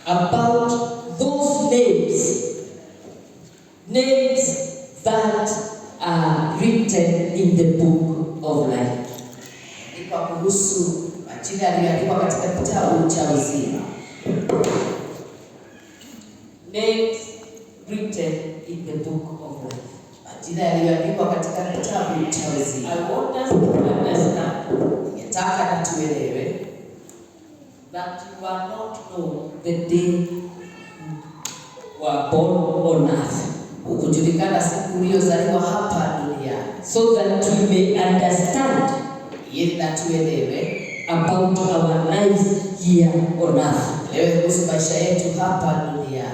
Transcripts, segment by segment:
about those names that are written in the book of life. Kwa kuhusu majina yaliyoandikwa katika kitabu cha uzima. Names written in the book of life. Majina yaliyoandikwa katika kitabu cha uzima. I want us to understand. Nataka tuelewe that you are not known the day you were born on earth. Ukujulikana siku uliyozaliwa hapa duniani. So that we may understand ili na tuelewe about our lives here on earth. Leo kuhusu maisha yetu hapa duniani.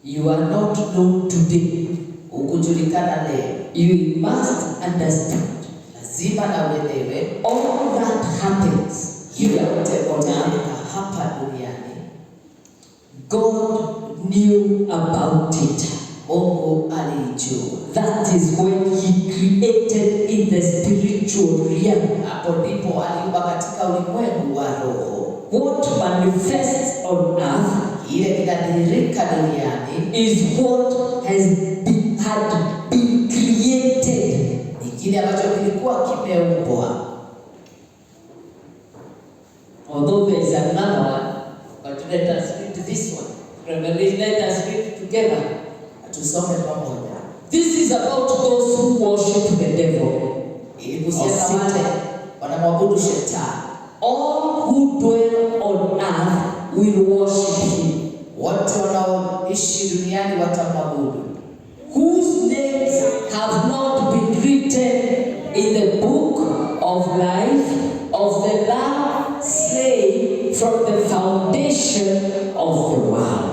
You are not known today. Ukujulikana leo. You must understand. Lazima na uelewe all that happens here on earth hapa duniani. God knew about it. Mungu alijua. That is when he created in the spiritual realm. Hapo ndipo aliumba katika ulimwengu wa roho. What manifests on earth, ile kinadhihirika duniani, is what had been created. Ni kile ambacho kilikuwa kimeumbwa. Although there is another one, but let us read this one. Revelation, let us read together. Tusome pamoja. This is about those who worship the devil. Ili kuhusiana wale wanamwabudu shetani. All who dwell on earth will worship him. Wote wanaoishi duniani watamwabudu. Whose names have not been written in the book of life of the Lamb slain from the foundation of the world.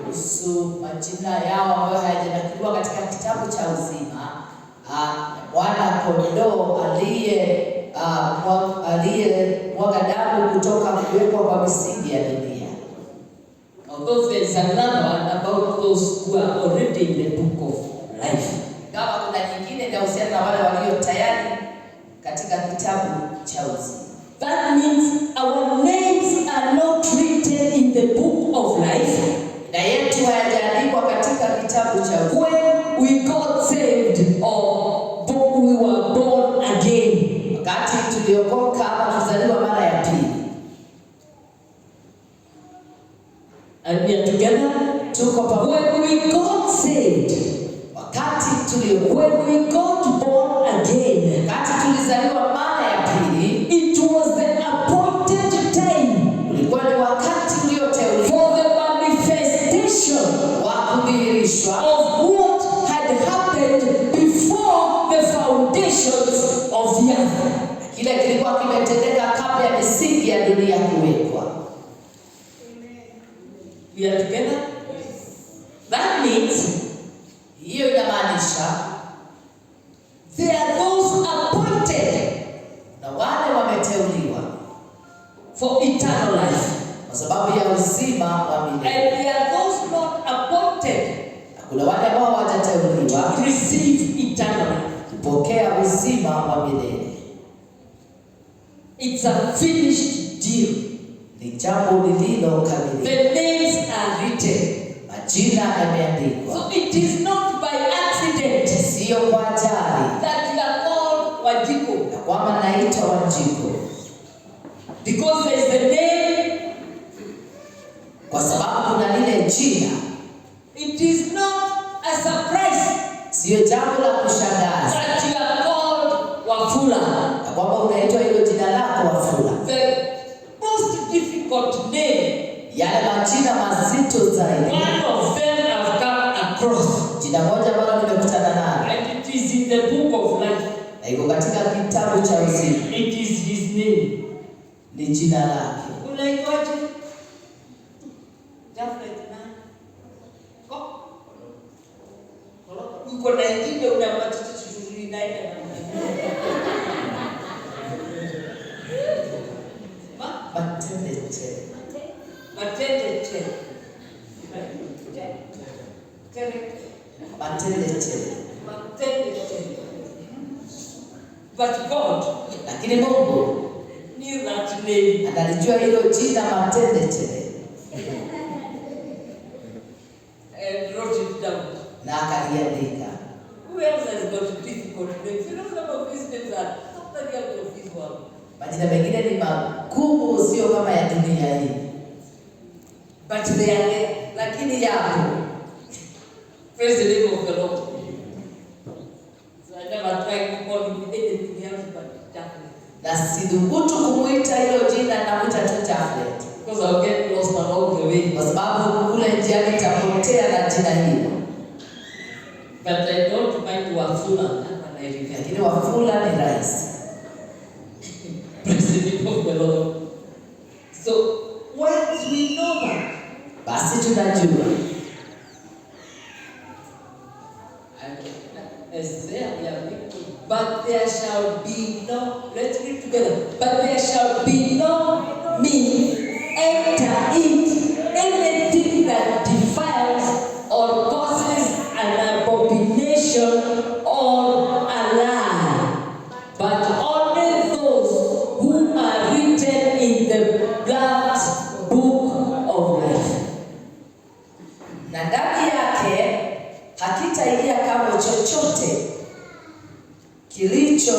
Kuhusu majina yao ambayo hayajanakiliwa katika kitabu cha uzima, Bwana kondoo mwaga damu kutoka kuwekwa kwa misingi ya dunia. Although there is another one about those who are already in the book of life. Kama kuna nyingine inahusiana na wale walio tayari katika kitabu cha uzima. That means our names are not written in the book of life. Na yetu hayajaandikwa katika kitabu cha uzima. When we got saved or we were born again. Wakati tuliokoka ama tuzaliwa mara ya pili. And we are together. Tuko pamoja. When we got saved, when we got born again, wakati tulizaliwa mara ya pili, it was the appointed time. Ulikuwa ni wakati ulioteuliwa for the manifestation wa kudhihirishwa of what had happened before the foundations of the earth. Kile kilikuwa kimetendeka kabla ya misingi ya dunia kuwekwa. We are together? That means, hiyo inamaanisha, there are those appointed, na wale wameteuliwa for eternal life, kwa sababu ya uzima wa milele. and there are those not appointed, kuna wale ambao hawajateuliwa to receive eternal life, kupokea uzima wa milele. It's a finished deal. Ni jambo lililokamilika. The names are written. Majina yameandikwa. So it is not by accident, sio kwa ajali, that you are called Wanjiko. na kwamba naitwa Wanjiko. Because there is the name, kwa sababu kuna lile jina. It is not a surprise, sio jambo la kushangaza, that you are called Wafula. na kwamba unaitwa hilo jina lako Wafula. The most difficult name, yale majina mazito zaidi, one of them I've come across. Jina moja ambalo nimekutana nalo, And it is in the book of life. na iko katika kitabu cha uzima. It is his name. Ni jina lake. Unaitwaje? Jafet na. Uko na ingine unapata shughuli naenda na But God lakini Mungu knew that name. Analijua hilo jina matendete. And wrote it down. Na akaliandika. Who else has got difficult names? You know, some of these names are totally out of this world. Majina mengine ni magumu, sio kama ya dunia hii. But they are there. Lakini yapo. Praise the name of the Lord. So I never try to call him anything else but Jaflet. Na sidhubutu kumuita hilo jina, namuita tu Jaflet. Because I'll get lost along the way. Kwa sababu kule njiani nitapotea na jina hilo. But I don't mind Wafula when I refer. Lakini Wafula ni rahisi. Praise the name of the Lord. So once we know that, Basi tunajua. as there we are people, but there shall be no, let's read together, but there shall be no means enter it anything that defiles or causes an abomination or a lie, but only those who are written in the Lamb's book of life. Na ndani yake hakitaingia kamwe chochote kilicho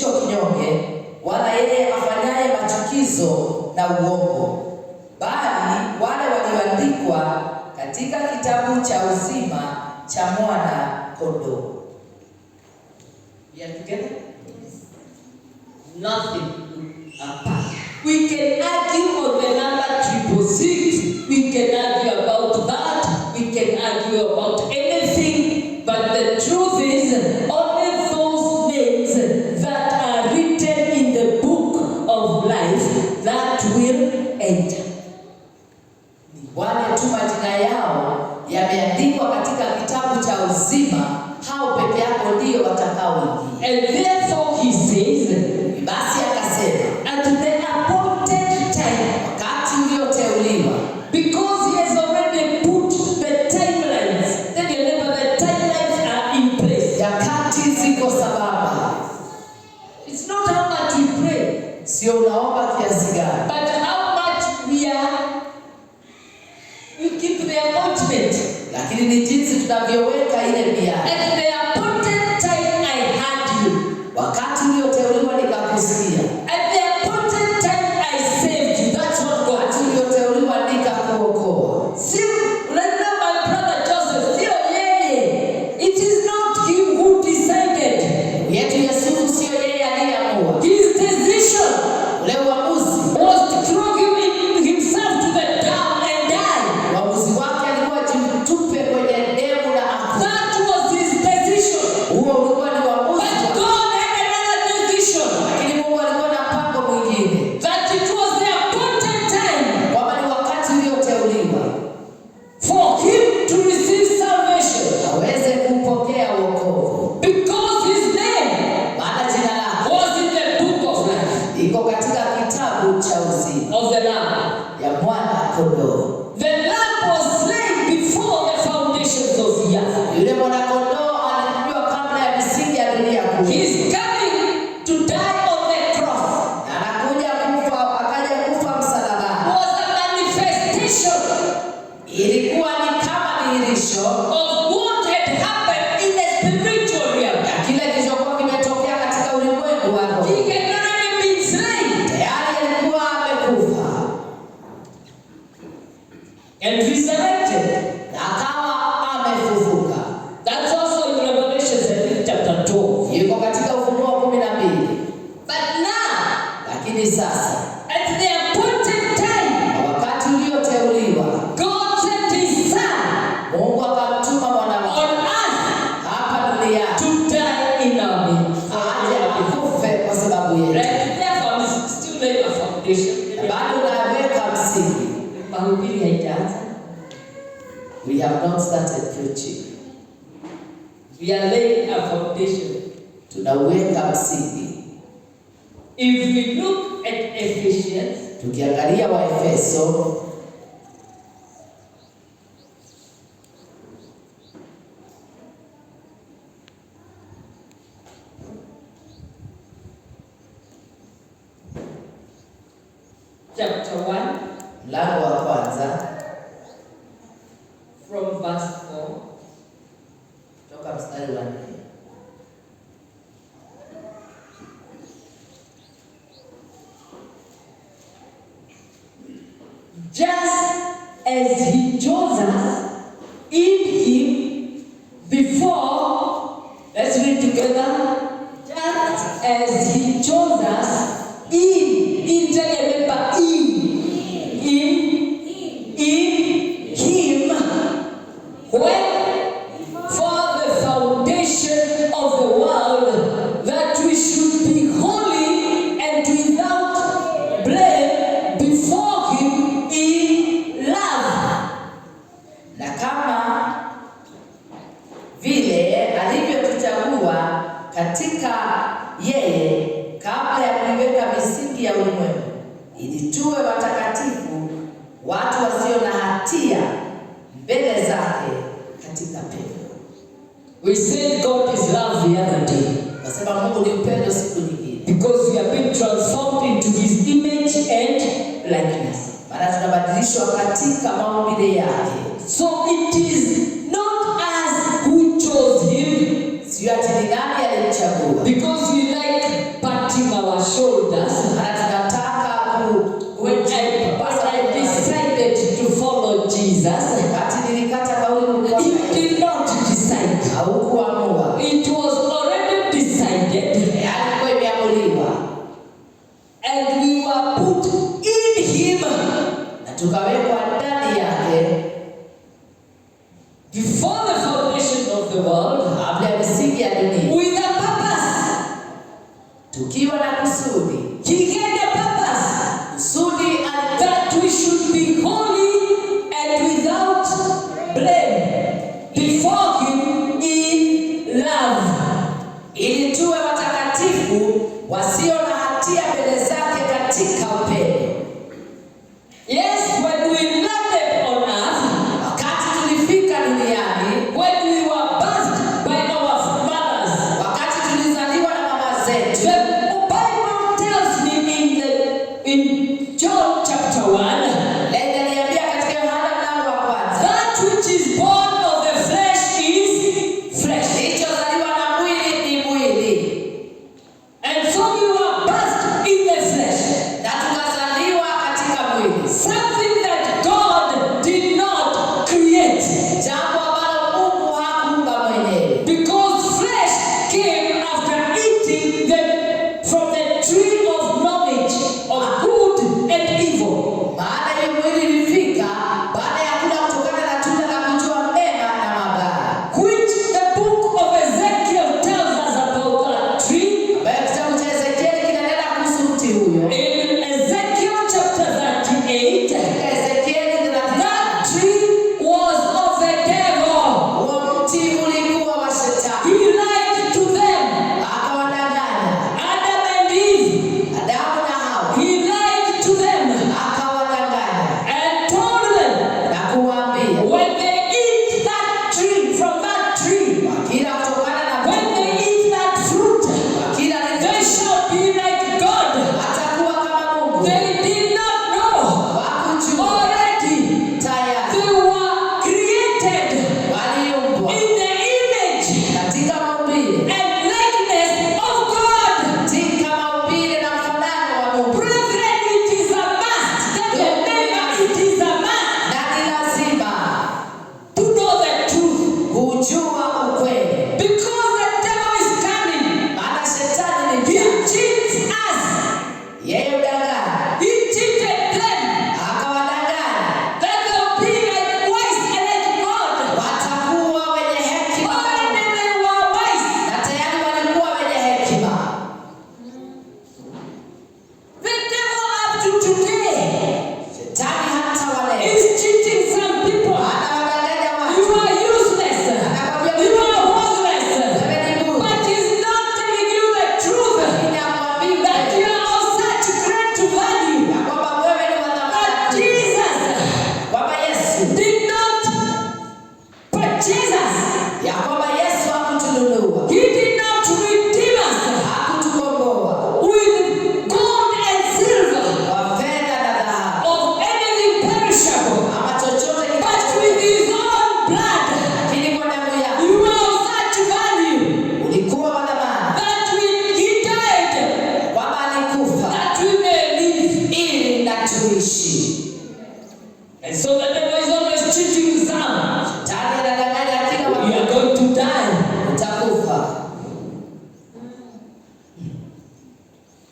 kinyonge, wala yeye afanyaye machukizo na uongo, bali wale walioandikwa katika kitabu cha uzima cha mwana kondoo. We are together? Nothing apart. We can argue on the number 666. We can argue about that. We can argue about anything. But the truth is, only those names that are written in the book of life that will enter. Ni wale tu majina yao yameandikwa katika kitabu cha uzima, hao peke yao ndio watakaoingia. And therefore he says, basi akasema, at the appointed time, wakati ulioteuliwa, because he has already put the timelines, then you remember the timelines are in place. Yakati ziko sababa. It's not how much we pray, Sio unaomba kiasi gani, but how much we keep the appointment. lakini ni jinsi tunavyoweka ile miadi. At the appointed time I had you. Wakati ulioteuliwa nikakusikia. At the appointed time I saved you. That's what God. Wakati ulioteuliwa nikakuokoa. See, remember my brother Joseph. It is not him who decided. Yetu Yesu sio yeye aliyeamua. His decision Ule uamuzi was to throw himself to the down and die. uamuzi wake alikuwa jimtupe kwenye demu na aku. That was his decision. Huo ulikuwa ni uamuzi. But God had another decision. Lakini Mungu alikuwa na mpango mwingine. That it was the appointed time Kwamba ni wakati ulioteuliwa for him to receive salvation. aweze kupokea wokovu. Because his name Maana jina lake was in the book of life iko katika kitabu cha uzima of the Lamb. ya mwana kondoo. The Lamb was slain before the foundations of the earth. Yule mwana kondoo alijua kabla ya misingi ya dunia kuwa. He's coming to die on the cross. Anakuja kufa, akaja kufa msalabani. Was a manifestation Ilikuwa ni kama dhihirisho of what had happened in the spiritual realm. ya kile kilichokuwa kimetokea katika ulimwengu wa roho. He had already been slain Tayari alikuwa amekufa and resurrected. na akawa amefufuka. That's also in Revelation chapter 12. Yuko katika Ufunuo 12. But now, Lakini sasa at the appointed time, kwa wakati ulioteuliwa, God sent his son Mungu akamtuma mwana on wake earth hapa duniani to die in our midst. aje akufe kwa sababu yetu. Right? Therefore, I'm still laying a foundation. Bado naweka msingi. Mahubiri haijaanza. We have not started preaching. We are laying a foundation. Tunaweka msingi. If we look at Ephesians, Tukiangalia Waefeso chapter 1, mlango wa kwanza from verse 4. toka mstari wa 4. Just as he chose us in him before, let's read together. Just as he chose us remember in him, when for the foundation of the world, that we should be holy and without blame before him in love. Na kama vile alivyotuchagua katika yeye kabla ya kuiweka misingi ya ulimwengu, ili tuwe watakatifu, watu wasio na hatia mbele zake katika pendo. We said God is love the other day. Nasema Mungu ni upendo siku nyingine. Because we have been transformed into his image and likeness. Maana tunabadilishwa katika maumbile yake. So it is not us who chose him. Sio ati ni nani alimchagua. Because we like patting our shoulders. Maana tunataka I decided to follow Jesus. Ati nilikata kauli kumfuata. He did not decide. Haukuamua. It was already decided. Alikuwa imeamuliwa. And we were put in him. Na tukawekwa ndani yake. Before the foundation of the world. Kabla ya misingi ya dunia. With a purpose. Tukiwa na kusudi. He had a purpose. Kusudi that we should be holy and without blame before him in love. Ili tuwe watakatifu wasio na hatia mbele zake katika upendo. Yes, when we landed on earth, wakati tulifika duniani, when we were birthed by our mothers, wakati tulizaliwa na mama zetu, the Bible tells me in John chapter 1, that which is born of the flesh is flesh. And so we were birthed in the flesh.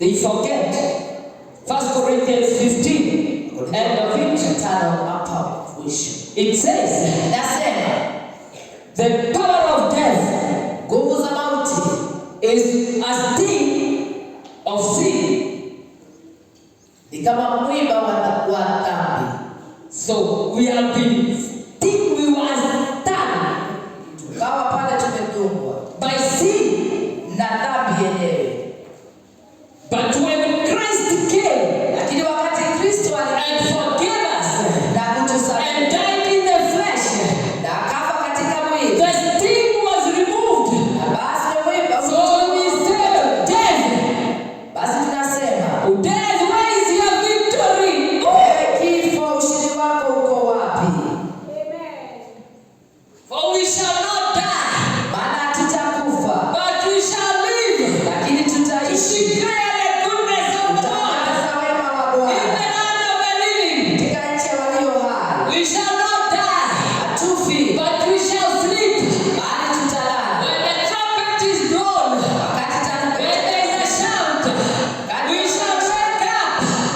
They forget. 1 Corinthians 15, end of it. 5 hapa mwisho. It says, Nasema the power of death nguvu za mauti is a sting of sin. ni kama mwiba wa dhambi. So we have been sting, we were stung Tukawa pale tumedungwa by sin. na dhambi yenyewe. But when Christ came Lakini wakati Kristo and forgave us na and kutusamehe died in the flesh, na akafa katika mwili, the sting was removed. na basi mwiba So we say, death, basi tunasema death, where is your victory? wewe kifo, ushindi wako uko wapi? For we shall not die, Maana hatutakufa but we shall live lakini to tutaishi declare the goodness of God kutangaza wema wa in Bwana the land of the living. katika nchi ya walio hai. We shall not die, Hatufi but we shall sleep. bali tutalala. When the trumpet is blown, Wakati when tarumbeta there is a shout, we shall wake up.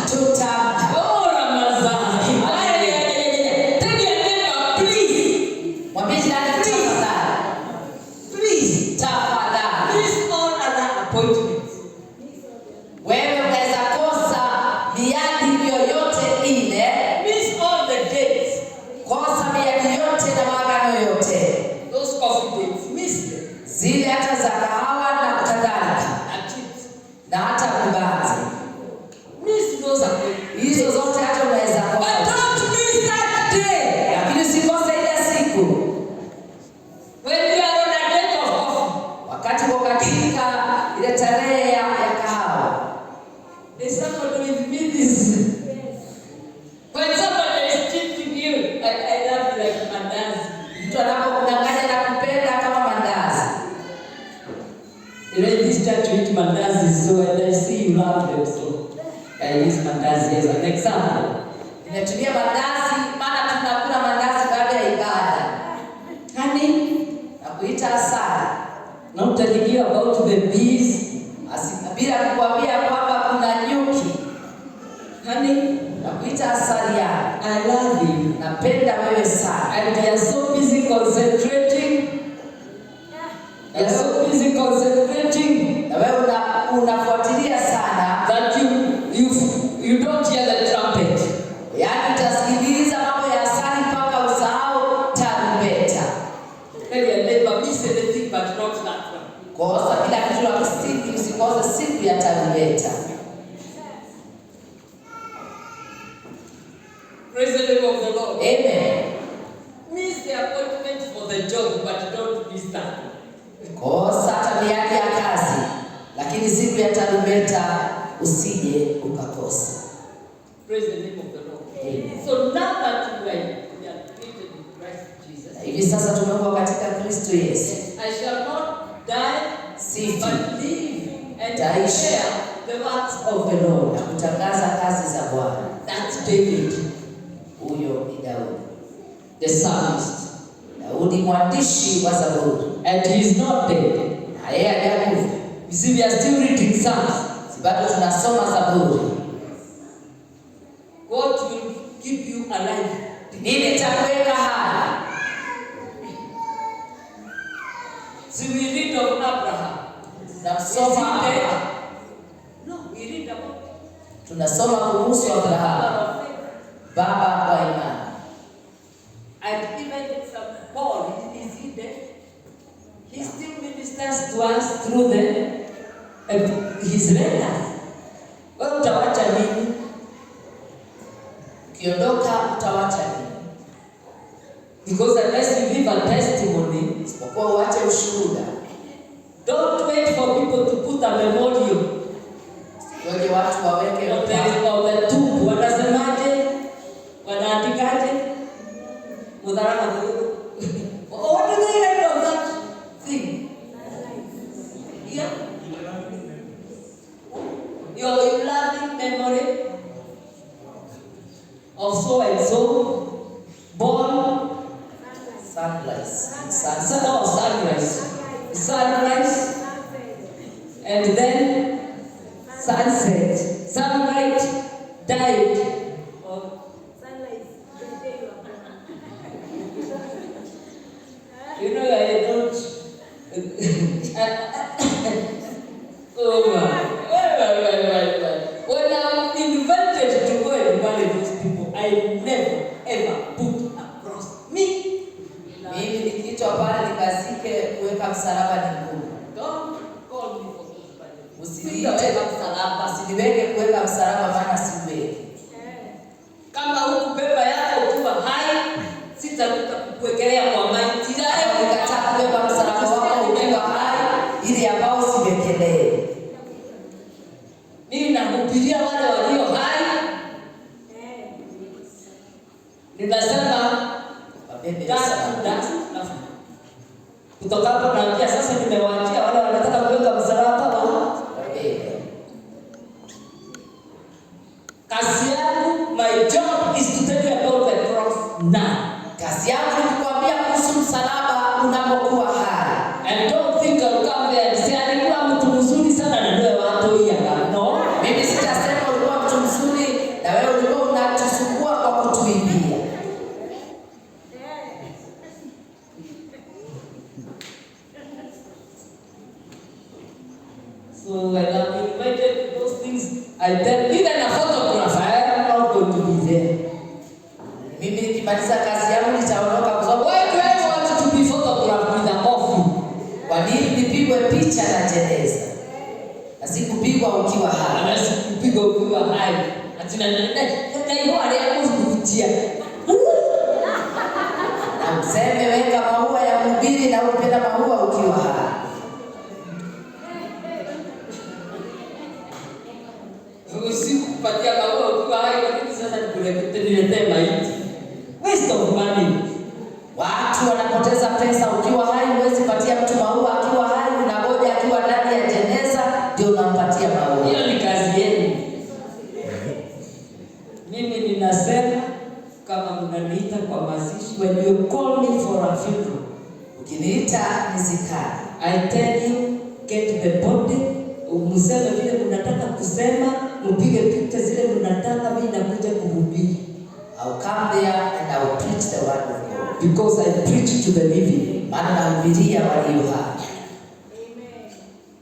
tutaamka. Oh, Ramazani. Tell your neighbor, please, Mwambie jirani, tafadhali, please, tafadhali. please all other appointments. Wewe unaweza kosa miadi yoyote ile, Miss all the dates. kosa miadi yote na maagano yote, Those coffee dates, miss them. zile hata za kahawa na kadhalika, At it. na hata vibanzi, Miss those appointments. hizo zote hata unaweza But kosa, don't miss that day. lakini usikose ile siku When you are on a date of coffee, wakati uko katika ile tarehe ya kahawa. there's somebody with me this. When somebody is cheating you, I love like mandazi. Mtu anapokudanganya na kupenda kama mandazi. You know, in this church we eat mandazi, so and I see you love them, so I use mandazi as an example. Nimetumia mandazi maana tunakula mandazi baada ya ibada Honey, na kuita asali. not telling you about the bees. Bila kukuambia kwamba kuna nyuki Honey, na kuita asali yako. I love you. Napenda wewe sana. And they are so busy concentrating. They are so busy concentrating Na wewe unafuatilia sana. that you don't hear the trumpet. Yaani utasikiliza mambo ya asali mpaka usahau tarumbeta. Tell your neighbor, miss anything but not that one. Kosa kila kitu la msingi, usikose siku ya tarumbeta. Praise the name of the Lord. Amen. Miss the appointment for the job, but don't miss that. Kosa hata miadi ya kazi, lakini siku ya tarumbeta usije ukakosa. Praise the name of the Lord. Amen. So now that we are created in Christ Jesus, Na hivi sasa tumeumbwa katika Kristo Yesu. I shall not die, Sifi but live and Taishi. declare the works of of the Lord, na kutangaza kazi za Bwana. That's David, Huyo ni Daudi. the psalmist. Daudi mwandishi wa Zaburi. And he is not dead. Na yeye hajakufa. You see, we are still reading Psalms. Si bado tunasoma Zaburi. God will keep you alive. Nini cha kuweka hai? So we read of Abraham. Tunasoma Is he dead? No, we read about tunasoma kuhusu Abrahamu, father of faith. baba wa imani. And even some Paul, is he dead? He still ministers to us through his letters. Wewe utawacha nini? Ukiondoka utawacha nini? Because unless you give a testimony, Isipokuwa uache ushuhuda. don't wait for people to put a memorial Ngoje watu waweke on the tomb. Wanasemaje? Wanaandikaje? Mudharama. What do they write on that thing? Yeah. Your loving memory of so and so, born sunrise. sunrise, and then sunset, sunlight died. You know, I don't. Oh my. When I'm invited to go and marry those people, I never ever put a cross. Me. Mimi nikiitwa pale nikazike, kuweka msalaba ni ngumu. Don't call me for those. Usiniite msalaba, usiniweke kuweka msalaba maana siweki. Kama huku beba yako ukiwa hai, sitakuta kukuwekelea kwa maiti. Nikataa kubeba msalaba wako ukiwa hai ili ambao usiwekelee. Mimi nahubiria wale walio hai. Ninasema kutoka hapo naambia sasa nimewaachia wale wanataka kuweka msalaba wa kazi yangu. My job is to tell you about the cross now. Kazi yangu ni kukuambia kuhusu msalaba unapokuwa hai. And don't think I'll come there and say alikuwa mtu mzuri sana na ndio watu hii hapa. No. Mimi sitasema ulikuwa mtu mzuri na wewe ulikuwa unatusumbua kwa kutuibia. So when I'm invited to those things, I tell even a photographer, I am not going to be there. Mimi nikimaliza kazi yangu nitaondoka kwa sababu Why do I want to be photographed with a coffin? kwa nini nipigwe picha na jeneza? Na sikupigwa ukiwa hai. Na sikupigwa ukiwa hai. Atina ndio wale kuvutia. Na useme weka maua ya mhubiri na upenda maua ukiwa hai. Usikupatia maua ukiwa hai, kwa nini sasa niletee maiti? Waste of money. Watu wanapoteza pesa ukiwa hai, huwezi patia mtu maua akiwa hai, unangoja akiwa ndani ya jeneza ndio unampatia maua. Hiyo ni kazi yenu. Mimi ninasema kama mnaniita kwa mazishi, when you call me for a funeral, ukiniita nizikane, I tell you get the body, mseme vile mnataka kusema, mpige picha zile mnataka, mimi nakuja kuhubiri. I'll come there and I will preach the word of God. Because I preach to the living. Maana nahubiria walio hai. Amen.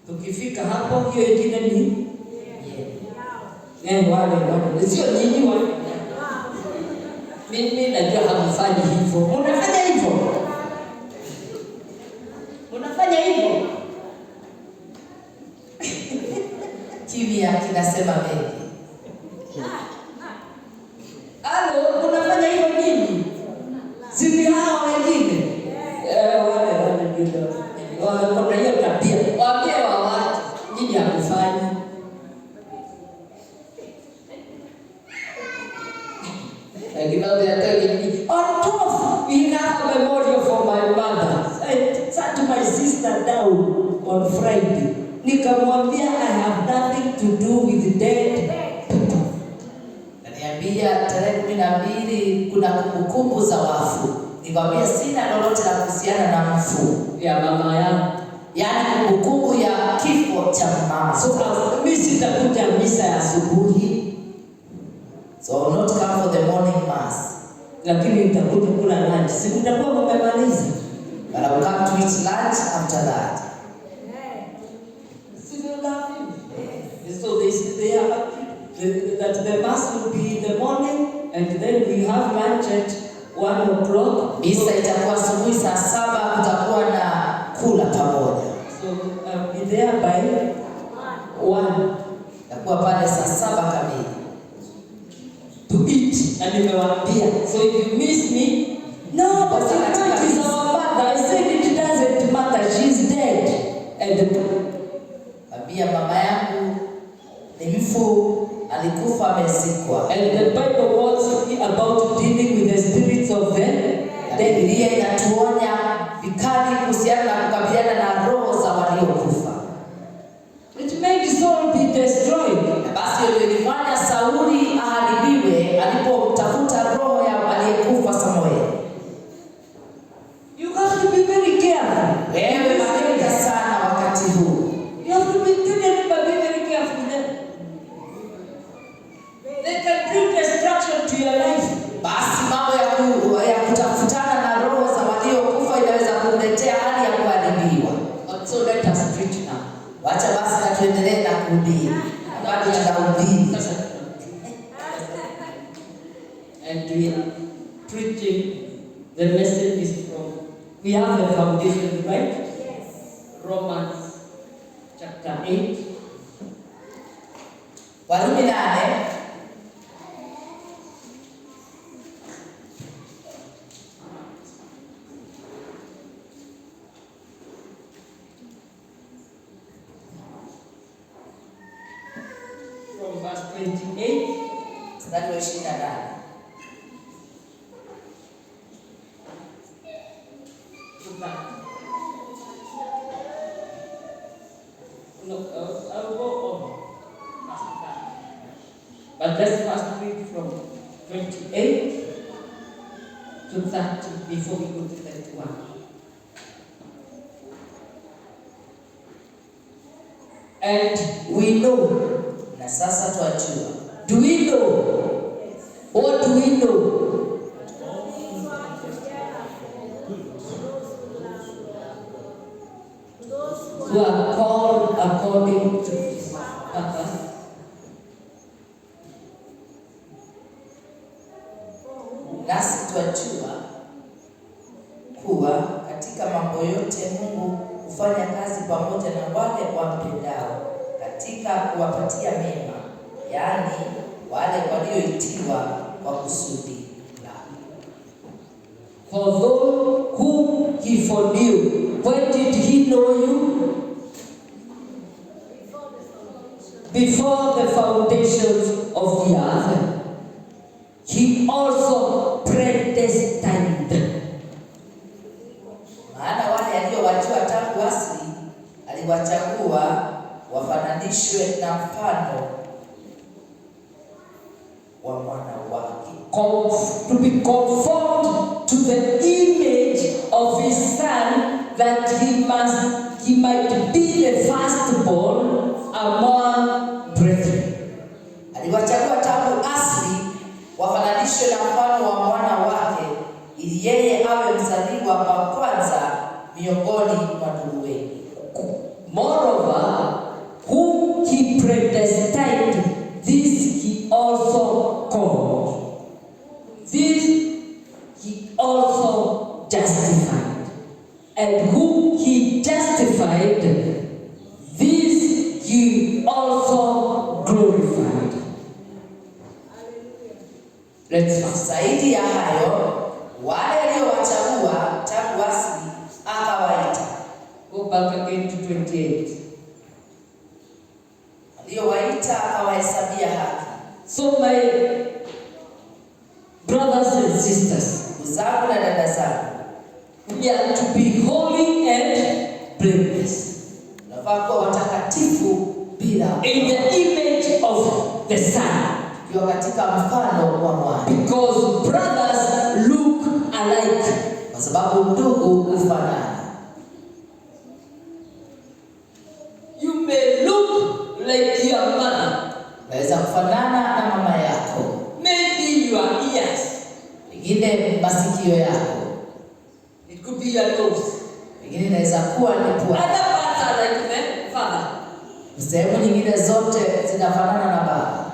Tukifika hapo hiyo ingine ni wale. Sio nyinyi wale. Mimi najua hamfanyi hivyo. Mnafanya hivyo. Mnafanya hivyo. Kimya kinasema mengi. Halo, unafanya hivyo nini? Sisi hao wengine. Wale ndio. Kuna hiyo tabia. Waambie wa watu nyinyi hamfanyi. Like now they are telling me, on top we have a memorial for my mother. I sat my sister down on Friday. Nikamwambia I have nothing to do with dead. Niambia tarehe 12 kuna kumbukumbu za wafu. Nikwambia sina lolote la kuhusiana na mfu ya mama yangu. Yaani kumbukumbu ya kifo cha mama. So mimi sitakuja misa ya asubuhi. So I will not come for the morning mass. Lakini nitakuja kula lunch. Si mtakuwa mmemaliza. But I will come to eat lunch after that. So they have that the mass will be in the morning and then we have lunch at 1 o'clock. Misa itakuwa asubuhi saa 7, kutakuwa na kula pamoja. So be there by 1. Itakuwa pale saa 7 kamili. To eat. Na nimewaambia. So if you miss me, no, but it is our mother. I said it doesn't matter. She's dead. And ambia mama yangu ni mfu, alikufa, amezikwa. And the Bible wants me about dealing with the spirits of the dead. Biblia inatuonya vikali kuhusiana na kukabiliana na roho za waliokufa. It made Saul be destroyed. Basi ndio ilifanya Sauli aharibiwe alipomtafuta roho ya aliyekufa Samuel. You have to be very careful. Wewe makini sana wakati huu. You have to be very careful. can bring destruction to your life. basi mambo ya kutafutana na roho za waliokufa inaweza kuletea hali ya kuharibiwa. So let us preach now. Wacha basi na tuendelee na kuhubiri. Bado tunahubiri. And we are preaching, the message is from, we have the foundation, right? Yes. Romans chapter 8. Warumi 8. From verse 28. Mstari wa 28. No, I'll go on. But let's first read from 28 to 30 before we go to 31. And we know. Na sasa twajua. Do we know? What do we know? Who are called according to his purpose. Nasi twajua kuwa katika mambo yote Mungu hufanya kazi pamoja na wale wampendao katika kuwapatia mema, yaani wale walioitiwa kwa kusudi lake. For those whom he foreknew, when did he know you? Before the foundations of the earth, he also predestined. Maana wale aliowajua tangu asili aliwachagua wafananishwe na mfano wa mwana wake, To be conformed to the image of his son, that he might be the firstborn among brethren. Aliwachagua tangu asili wafananishwe na mfano wa mwana wake, ili yeye awe mzaliwa wa kwanza miongoni mwa ndugu wengi. Moreover, whom he predestined, this he also called. This he also justified. And whom he justified, this he also glorified. Let's fast. Zaidi ya hayo, wale aliowachagua tangu asili akawaita. Go back again to 28. Aliyowaita akawahesabia haki. So my brothers and sisters, Ndugu zangu na dada zangu, we are to be holy and blameless, tunafaa kuwa watakatifu bila in the image of the Son, kuwa katika mfano wa mwana, because brothers look alike. kwa sababu ndugu hufanana. You may look like your mother, Unaweza kufanana na mama yako, maybe your ears, pengine masikio yako, it could be your nose. pengine inaweza kuwa ni pua. Other parts are like the father. Sehemu nyingine zote zinafanana na baba.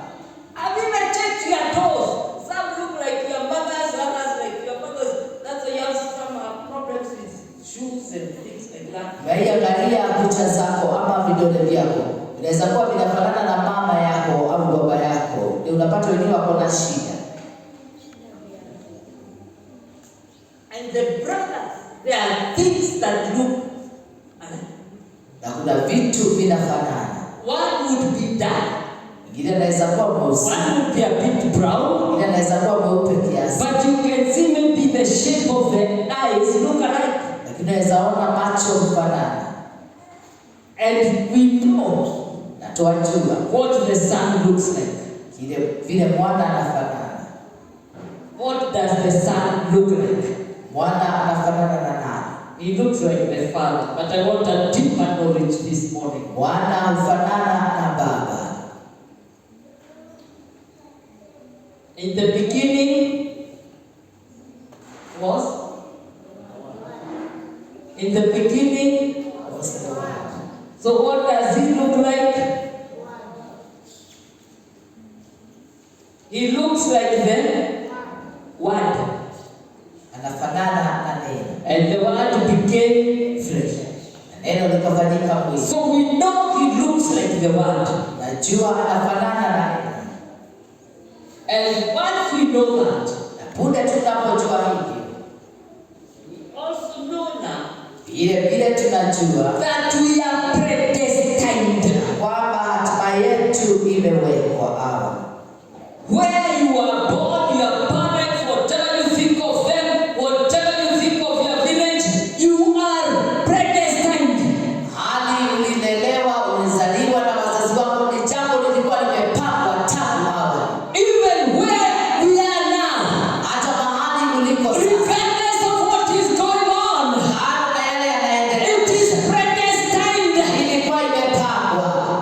Have you ever checked your toes? Some look like your mother's, others like your father's. That's why you have some problems with shoes and things like that. Angalia kucha zako ama vidole vyako, inaweza kuwa vinafanana na mama yako au baba yako, ndio unapata wengine wako na shida. And the brothers, there are things that look alike. Na kuna vitu vinafanana. One would be dark, Ingine inaweza kuwa mweusi, one would be a bit brown, ingine inaweza kuwa mweupe kiasi. but you can see maybe the shape of the eyes look alike. Lakini unaweza ona macho kufanana. And we know Na tuwajua what the Son looks like. vile mwana anafanana. What does the Son look like? Mwana anafanana na nani? He looks like the Father, but I want a deeper knowledge this morning. Mwana hufanana na baba. In the beginning was? In the beginning was the Word. So what does he look like? He looks like the Word. Anafanana na neno. And the Word became flesh. Neno likafanyika mwili. So we know he looks like the Word. Najua anafanana na neno. And once we know that, punde tunapojua hivyo, we also know now vile tunajua that we are predestined. Kwamba hatima yetu imewekwa awali. Where you are born, your parents, whatever you think of them, whatever you think of your village, you are predestined. Hali ulilelewa, ulizaliwa na wazazi wako, ni jambo lilikuwa limepangwa tangu awali. Even where we are now, hata mahali uliko sasa, regardless of what is going on, hata yale yanaendelea, it is predestined. Ilikuwa imepangwa.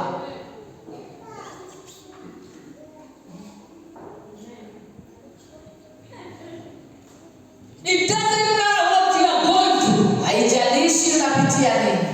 It doesn't matter what you are going through. Haijalishi unapitia nini.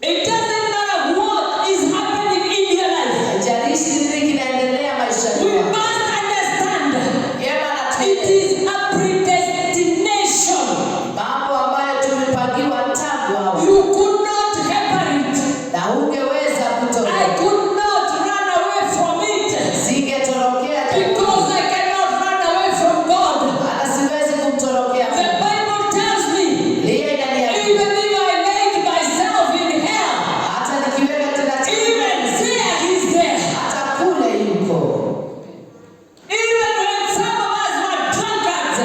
It doesn't matter what is happening in your life. Haijalishi nini kinaendelea maishani We mwako. must understand Yema na it is a predestination. mambo ambayo tumepangiwa tangu awali. You could not help it. Na ungeweza I kutoroka. could not run away from it Singetorokea because I cannot run away from God. hata siwezi kumtorokea. The Bible tells me, Liye ndani ya even if I make myself in hell, hata nikiweka tena even there he's there. hata kule yuko. Even when some of us were drunkards,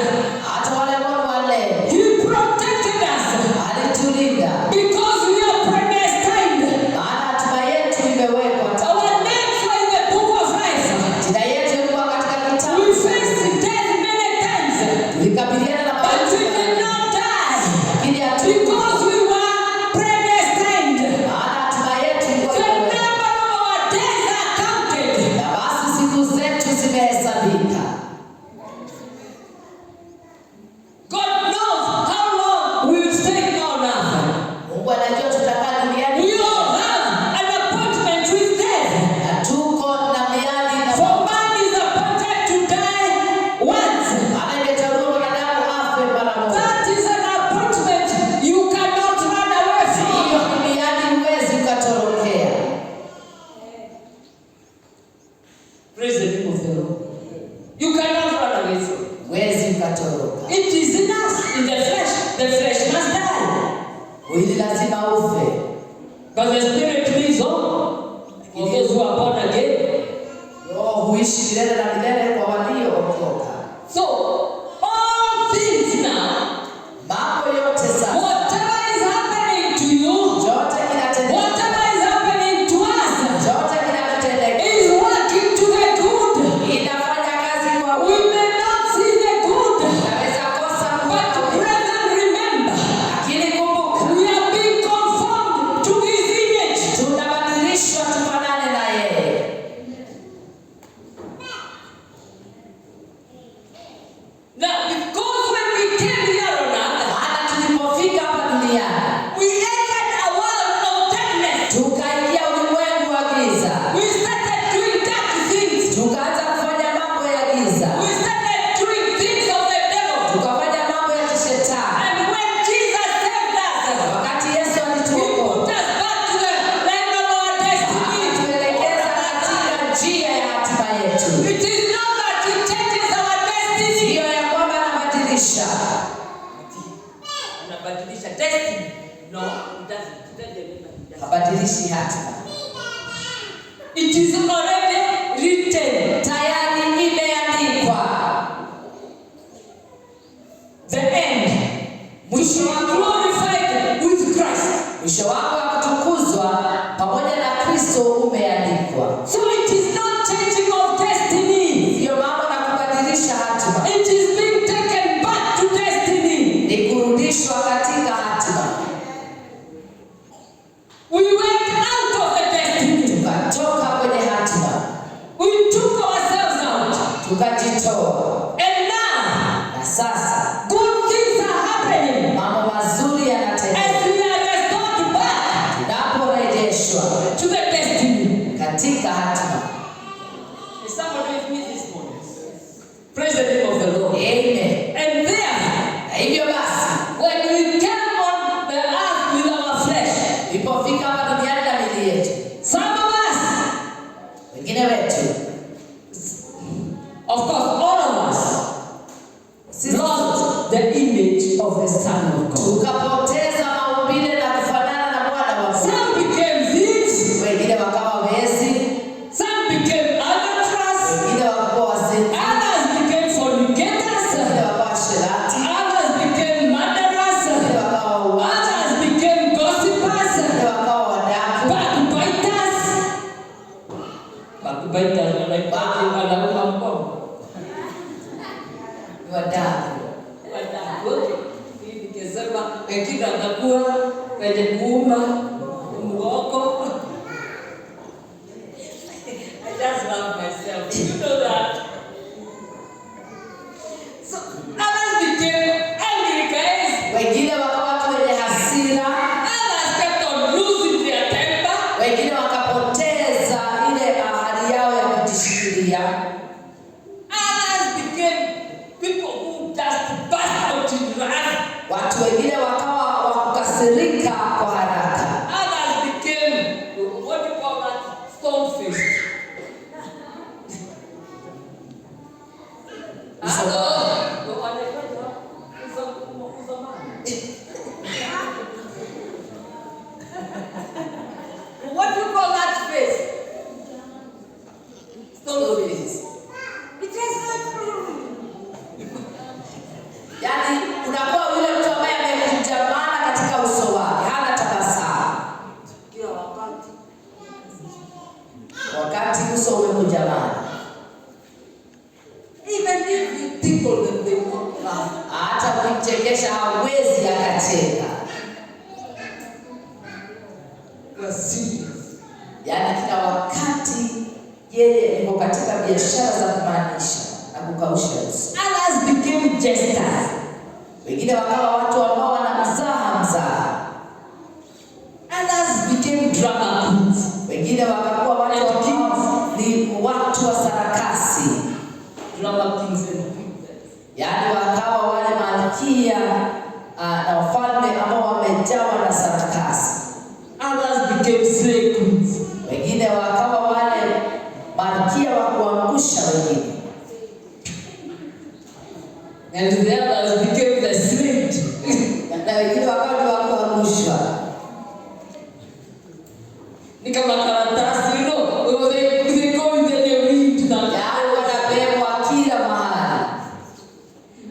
Hata wale ambao wale he protected us alitulinda. because we are predestined. Maana hatima yetu imewekwa. Our names were in the book of life. Jina yetu ilikuwa katika We kitabu. faced death many times, Tulikabiliana na but we mauti, did not die lakini hatu because we were predestined. maana hatima yetu ilikuwa The imewekwa. number of our days are counted. Na basi siku zetu zimehesabika. God knows how long we will stay on earth. Mungu anajua tutakaa duniani. We all have an appointment with death. Na tuko na miadi na For man is appointed to die once. maana imeteuliwa mwanadamu afe mara moja. That is an appointment you cannot run away Hiyo from. ni miadi huwezi ukatorokea. Praise the name of the Lord. You cannot run away from. Huwezi ukatoroka. It is in us, in the flesh. The flesh must die. Mwili lazima ufe. But the spirit lives on. For those who are born again. Roho huishi milele na milele kwa waliookoka. So, all things now, Mambo yote sasa, whatever is happening to you, chote kinatendeka, whatever is happening to us, chote kinatendeka, is working to the good. inafanya kazi kwa We may not see the good, Naweza kosa but kuwa brethren, remember, lakini kumbuka, we are being conformed to his image. tunabadilishwa tufanane na yeye. Now, because when we came here on earth, Maana tulipofika hapa duniani, we entered a world of darkness. tukaingia ulimwengu wa giza. We started doing dark things. Tukaanza kufanya mambo ya giza. We started doing things of the devil. Tukafanya mambo ya kishetani. And when Jesus saved us, Wakati Yesu he alituokoa, put us back to the land of our destiny. tuelekeza katika njia ya hatima yetu. It is not that he changes our destiny. Ndiyo ya kwamba anabadilisha. Anabadilisha destiny. No, it doesn't. Habadilishi hatima. It is already written. Tayari imeandikwa. The end. We shall be glorified with Christ. Mwisho wako wa kutukuzwa pamoja na Kristo umeandikwa. So it is not changing of destiny. Ndiyo mambo na kubadilisha hatima. It is being taken back to destiny. Ni kurudishwa katika hatima. We went out of the destiny. Tukatoka kwenye hatima. ameitoa. And now, Na sasa good things are happening. mambo mazuri yanatendeka As we are restored back tunaporejeshwa to the destiny. katika hatima. Is somebody with me this morning? Praise the name of the Lord. Amen. And there, Na hivyo basi when we came on the earth with our flesh, tulipofika hapa duniani na miili yetu, some of us, wengine wetu of course, all of us, sisi lost the image of the Son of God. tukapoteza maumbile na kufanana na Bwana wa Mungu. Some became thieves, Wengine wakawa wezi, some became adulterers, wengine wakawa wazinzi, others became fornicators, wengine wakawa sherati, others became murderers, wengine wakawa wauaji, others became gossipers, wengine wakawa wadaku, backbiters. Backbiters wanauma mkono. wadaku. Nikisema wengine atakuwa kwenye kuuma mgongo. I just love myself. You know that. So others became angry guys. Wengine wakawa watu wenye hasira, Others kept on losing their temper. wengine wakapoteza ile hali yao ya kujishikilia. Others became people who just burst out in wrath. Watu wengine wakawa wakukasirika kwa haraka. Others became, what do you call that? Stone-faced. What do you call that face? Stone-faced. It is not true. Yaani unakuwa yule mtu ambaye amekunjamana katika uso wake, hana tabasamu. Kila wakati. Wakati uso umekunjamana, Even if you tickle them, they won't laugh. hata ukimchekesha hawezi akacheka. You are serious. Yaani kila wakati yeye yuko katika biashara za kumaanisha na kukausha uso. Others became jesters. Wengine wakawa watu ambao wana mzaha. Others became drama queens. Wengine wakakuwa watu ambao ni watu wa sarakasi. Drama kings and queens. Yaani wakawa wale malkia na wafalme ambao wamejawa na sarakasi. Others became slave queens. Wengine wakawa wale malkia wa kuangusha wengine. And the others became the slave. Na wengine wakawa ni wa kuangushwa. Ni kama karatasi, you know, they go in the wind. Yaani wanabebwa kila mahali.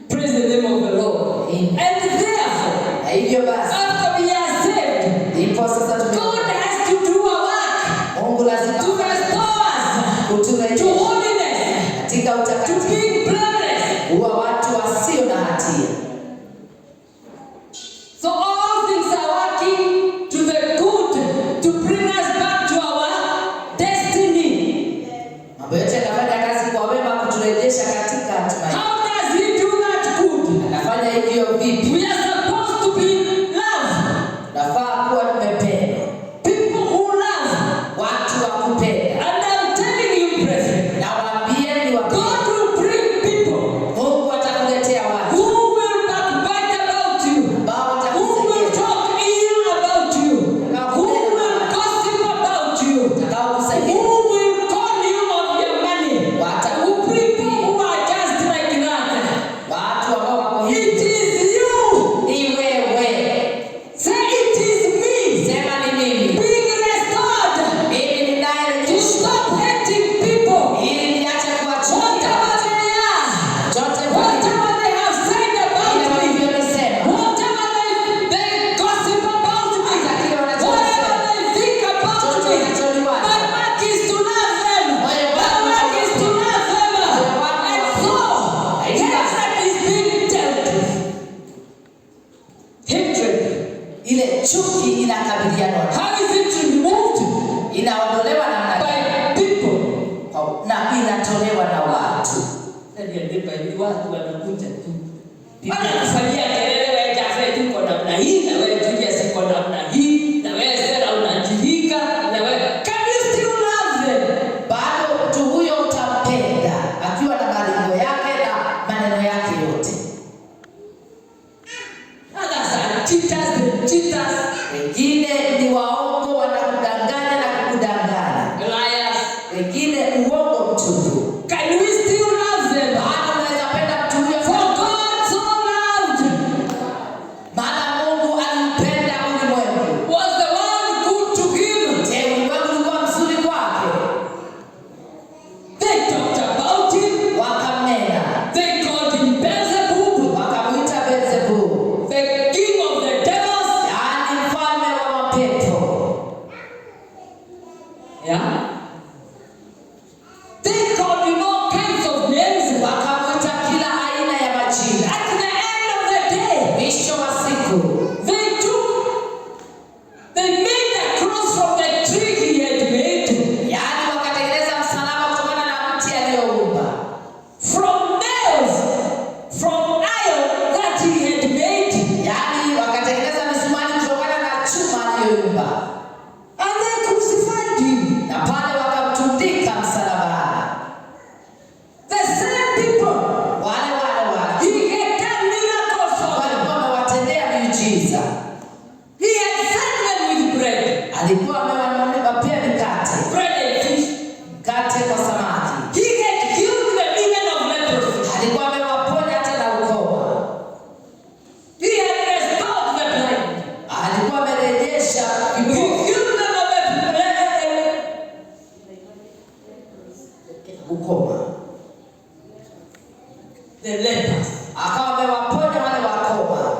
Praise the name of the Lord. Amen. And therefore, Na hivyo basi, after we are saved, ndipo sasa God has to do a work Mungu lazima to restore us to kuturejesha holiness, katika to utakatifu, being blameless. kuwa watu wasio na hatia. So all things are working to the good to bring us back to our destiny. Mambo yote yanafanya kazi kwa wema kuturejesha katika hatima yetu. How does He do that good? Anafanya hivyo vipi? We are supposed to be loved. Tunafaa kuwa tumependwa, People who love. watu wa kupenda. And I'm telling you, brethren, Na waambieni wapendwa, God will bring people Mungu atakuletea watu who will backbite about you, ambao who will watakusaidia, talk ill about you, who will gossip about you, watakaokusaidia, who will call you on your money, who people who are just like that. watu ambao wako It hivi. is you. Ni wewe. Say it is me. Sema ni mimi. Being restored Mimi to ninayerejeshwa stop hating people. ili niache kuwachukia Whatever they are, chote whatever they have said vile about me, walivyonisema, whatever they gossip about me, whatever they think about me, my work is to love them. My work is to love them. And so, hatred is being dealt with. Hatred. ile chuki inakabiliana nayo. How is it removed? Inaondolewa na By people. na inatolewa na watu. Aliandika hivi, watu wanakuja tu. Wanakufanyia kelele, wewe Jafet uko namna hii, na wewe Julius uko namna hii, na wewe Stella unajivika, na wewe can you still love them? Bado mtu huyo utampenda akiwa na maringo yake na maneno yake yote. Cheaters. Wengine ni waongo, wanakudanganya na kukudanganya. Liars. Wengine uongo mtupu. Can we still love them? Bado unaweza penda mtu huyo. For God so loved. Maana Mungu alimpenda ulimwengu. Was the world good to him? Je, ulimwengu ulikuwa mzuri kwake? They talked about him. Wakamnena. They called him Beelzebub. Wakamuita Beelzebub. The king of the devils. Yaani mfalme wa mapepo. Yeah. They called him all kinds of names. Wakamuita kila aina ya majina. At the end of the day, Mwisho wa siku they made a cross from the tree he had made. yaani wakatengeneza msalaba kutokana na mti aliyoumba. From nails, from iron that he had made. Yaani wakatengeneza misumari kutokana na chuma aliyoumba. And they crucified him. Na pale wakamtundika msalabani. The same people. Wale He had done miracles for them. walikuwa wamewatendea miujiza. He had fed them with bread. Alikuwa amewapea mikate. Bread and fish. Mkate kwa samaki. He had healed the demon of leprosy. Alikuwa amewaponya hata na ukoma. He had restored the blind. Alikuwa amerejesha He kipofu. healed them of Ukoma. the lepers. Akawa amewaponya wale wakoma.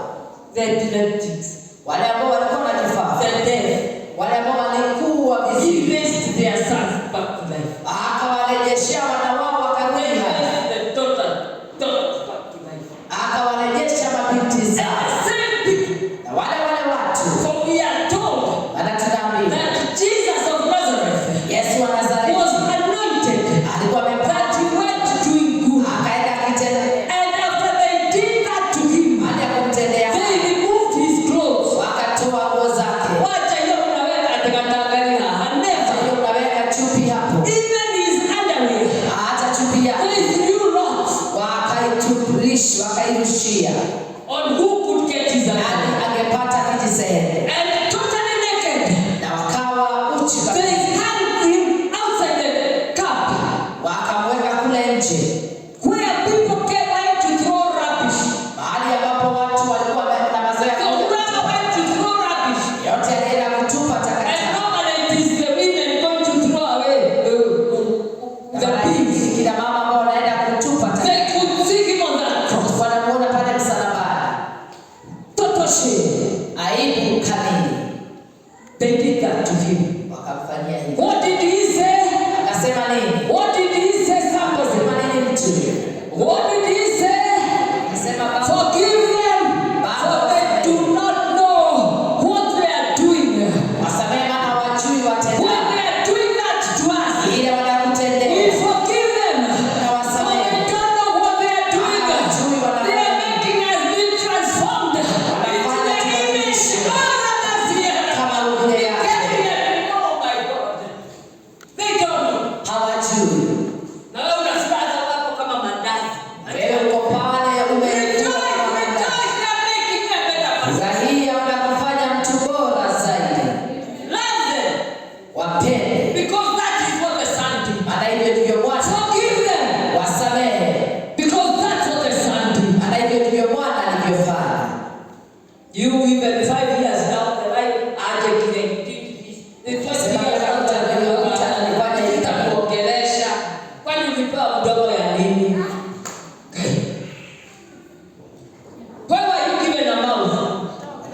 The epileptics. Wale ambao walikuwa na kifafa. The deaf. Wale ambao walikuwa He viziwi. raised their sons back to life. Akawarejeshea wana wao wakarudi They hai. raised the daughters back to life. Akawarejesha mabinti And zao. the same people. Na wale watu For we are told wanatuambia that Jesus of Nazareth Yesu wa Nazareti was anointed, alikuwa amepata that he went doing good. akaenda kitendo And after they did that to him, baada ya kumtendea they removed his clothes. wakatoa nguo zake. Wacha hiyo unaweka katika tangalia. Sasa hiyo unaweka chupi hapo. Even his underwear Hata chupi yake with new locks wakairushia. on who could get his Nani underwear. angepata kijisehemu? And totally naked, Na wakawa uchi they kabisa. hung him outside the camp Wakamweka kule nje. where people came out to throw rubbish. Mahali ambapo watu walikuwa na mazoea So whoever went to throw rubbish, yote alienda kutupa and takataka. normally it is the women going to throw away the pigs. Kina mama ambao wanaenda kutupa takataka. They could see him on that cross. Wanamuona pale msalabani. Total shame. Aibu kamili. They did that to him. Wakamfanyia hivyo. What did he say? Akasema nini? What did he say? Somebody. Akasema nini mtu? What did he say? Akasema baba, Forgive them, for they do not know what they are doing. wasamehe maana hawajui When watendalo. they are doing that to us, Ile we wanakutendea. forgive them, for they don't know what they are doing. They are making us be transformed into the image of others here. Kama ule yake. Oh my God. They don't know. Hawajui. Na wewe unafuata wako kama mandazi. Wewe uko pale umejua kama Rejoice, they're making a better person. Zahia wanakufanya mtu bora zaidi. Love them, Wapende. because that is what the Son did. Maana hivyo ndivyo Bwana. Forgive them, Wasamehe. because that's what the Son did. Maana hivyo ndivyo Bwana alivyofanya. You even 5 years down the line, aje kile kitu. The first Sema year kama utanilikuta na nifanye hivi nitakuongelesha. Kwani ulipewa mdomo ya nini? Why were you given a mouth?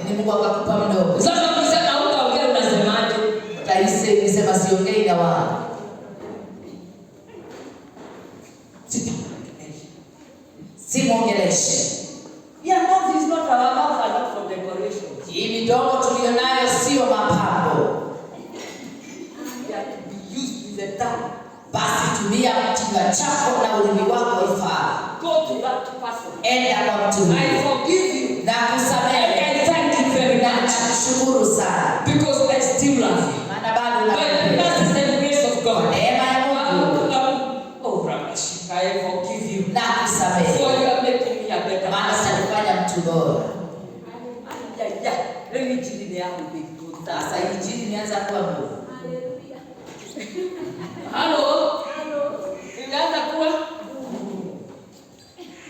Nini Mungu akakupa mdomo? Sasa ukisema hutaongea unasemaje? Utaisi nisema siongei na wao. Simwongeleshe. Your mouth is not our mouth, are not for decoration. Hii midomo tulionayo sio mapambo. We are to be used with the tongue. Basi tumia kinywa chako na ulimi wako ifaa. Go to that person. Enda kwa mtu huyo. I forgive you. Na kusamehe. I thank you very much. Nashukuru sana. Because I still love you. Maana bado By the mercy and grace of God. Neema ya Mungu. Oh, Ramesh, I forgive you. Na kusamehe. So you are making me a better Maana person. utanifanya mtu bora. Yeah. Let me tell you how big good. Sasa injili imeanza kuwa nguvu. Hello. Imeanza kuwa.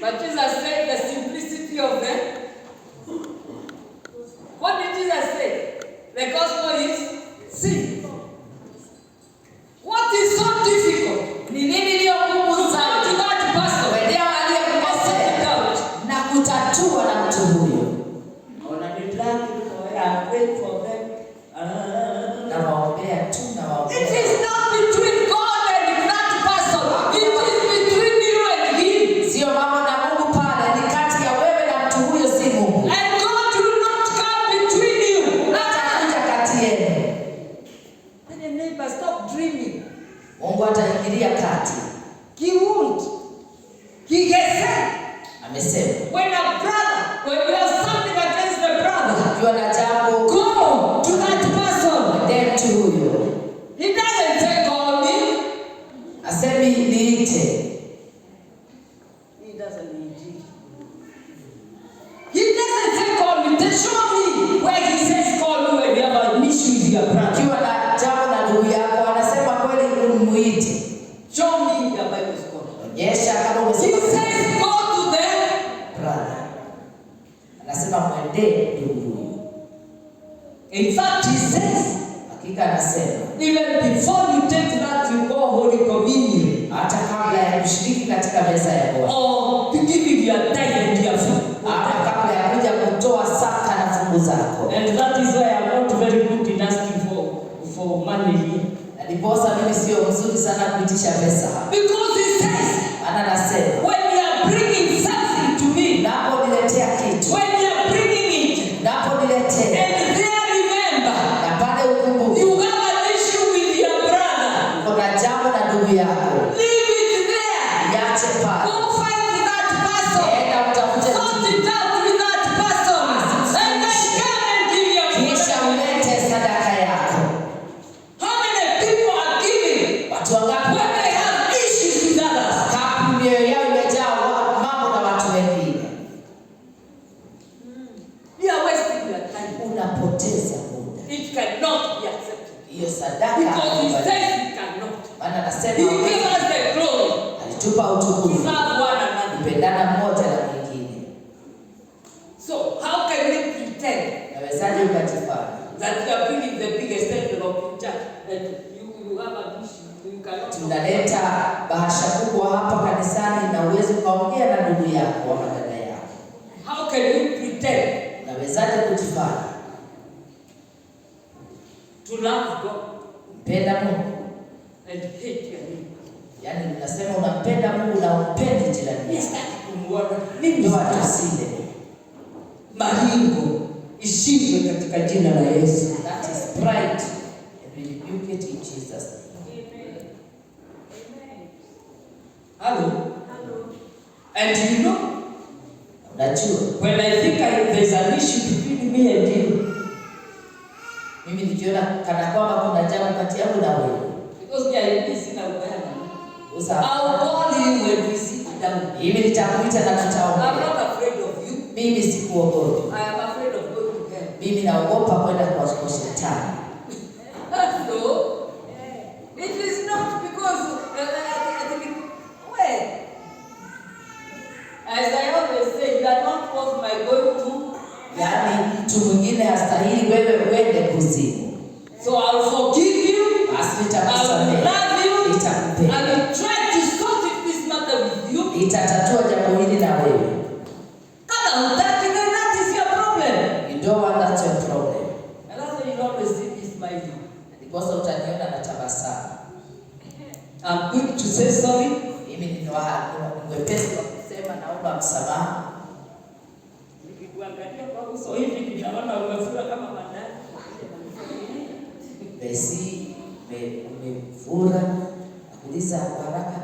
But Jesus said the simplicity of them. What did Jesus say? The gospel is simple. What is so difficult? Ni nini iliyo ngumu sana? To that person. Wendea aliyekukosea na kutatua na mtu huyo. Na waombea tu na waombea. It is not between God and that person. It is between you and him. Sio mambo na Mungu pale, ni kati ya wewe na mtu huyo, si Mungu. And God will not come between you. Hatakuja kati yenu. Then your neighbor, stop dreaming. Mungu ataingilia kati. He won't. He has said. Amesema. When you have something against the brother, Ukiwa na jambo, go to that person. ndiye mtu huyo. He doesn't say call me. Asemi niite. He doesn't need you. He doesn't say call me. Show me where he says call me when you have an issue with your brother. Ukiwa na jambo na ndugu yako, anasema kweli umuite. Show me in the Bible school. Onyesha kama He umesema says go to them. brother. Anasema mwende ndugu huyo. In fact, he says, Hakika anasema even before you take that, you go Holy Communion. hata kabla ya kushiriki katika meza ya Bwana, Or to give your tithe and your food. hata kabla ya kuja kutoa saka na fungu zako. And that is why I'm not very good in asking for money. Na ndiposa mimi sio mzuri sana kuitisha pesa. Because he says, Ana nasema when you are bringing something to me, napo niletea kitu, when you are bringing it, napo niletea, and there remember, na pale ukumbuke you have an issue with your brother, kuna jambo na ndugu yako, leave it there. iache pale. Go fight with that person. Enda utafute Sort mtu, it out with that person. And then come and give your kisha ulete sadaka yako. How many people are giving Watu wangapi when they have issues with others? kapu mioyo yao imejaa mambo na watu wengine? You are wasting your time. Unapoteza muda. It cannot be accepted. Hiyo sadaka Because he haikubaliwi. says it cannot. Maana He anasema gave us the glory alitupa to utukufu serve one another. kupendana mmoja na mwingine. So how can we pretend Nawezaje ukajifanya that you are bringing the biggest envelope in church and you have an issue? You cannot. tunaleta bahasha kubwa hapa kanisani na uweze ukaongea na ndugu yako ama dada yako? How can you pretend Nawezaje kujifanya to love God mpenda Mungu? and hate your neighbor? Yaani unasema unampenda Mungu na umpendi jirani Yes, yako. that kumuona. Ndio tusile. Maringo ishindwe katika jina la Yesu. That is pride, and we rebuke it in Jesus' name. Hello. And you know, Unajua, when I think there's an issue between me and you, mimi nikiona kana kwamba kuna jambo kati yangu na wewe, because we are busy now, usa I'll call you when we sit down. mimi nitakuita na I'm tutaongea. not afraid of you. Mimi sikuogopi. I am afraid of going to hell. Mimi naogopa kwenda kwa shetani. No, it is not because well, as I always say, you are not worth my going to. Yaani mtu mwingine hastahili wewe uende kuzimu. So I'll forgive you. Basi I'll nitakusamehe. love you. Nitakupenda. I will try to sort this matter with you. Nitatatua jambo hili na wewe. Kama hutaki, then that is your problem. You don't want, that's your problem. And that's why you always see me smiling. Ndiposa utaniona na tabasamu. I'm quick to say sorry. Mimi ni mwepesi wa kusema naomba msamaha. Nikikuangalia kwa uso hivi ninaona umefura kama bandari. Basi umefura. Nakuuliza haraka,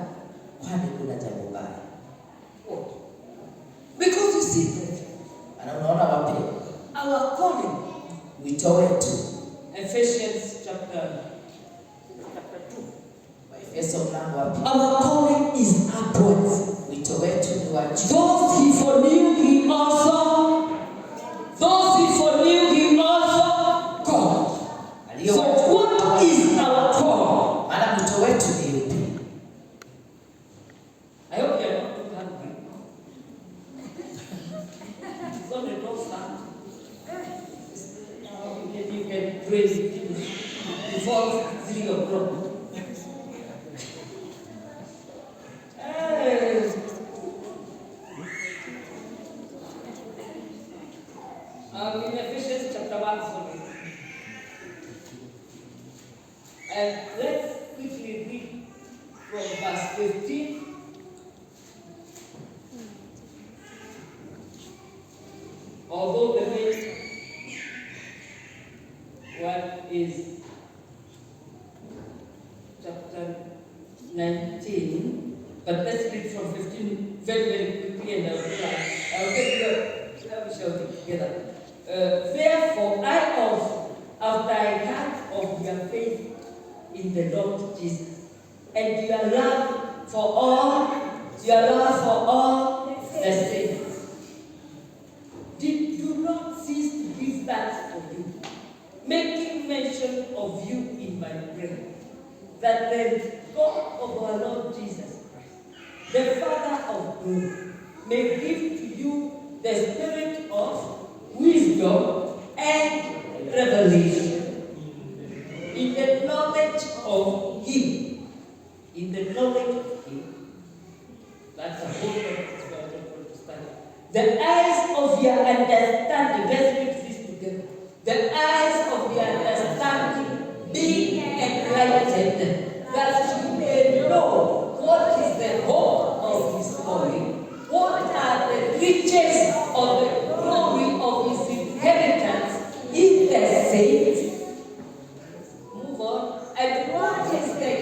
15. Although the main one is chapter 19, but let's read from 15 very, very quickly, and I'll get let me show it together. Therefore, I also, after I heard of your faith in the Lord Jesus, and your love for all the saints, do not cease to give thanks for you, making mention of you in my prayer, that the God of our Lord Jesus Christ, the Father of glory, may give to you the spirit of wisdom and revelation in the knowledge of Him. In the knowledge of Him. That's a whole lot of study. The eyes of your understanding, let's read this together. The eyes of your understanding being enlightened, that you may know what is the hope of His calling, what are the riches of the glory of His inheritance in the saints. Move on. And what is the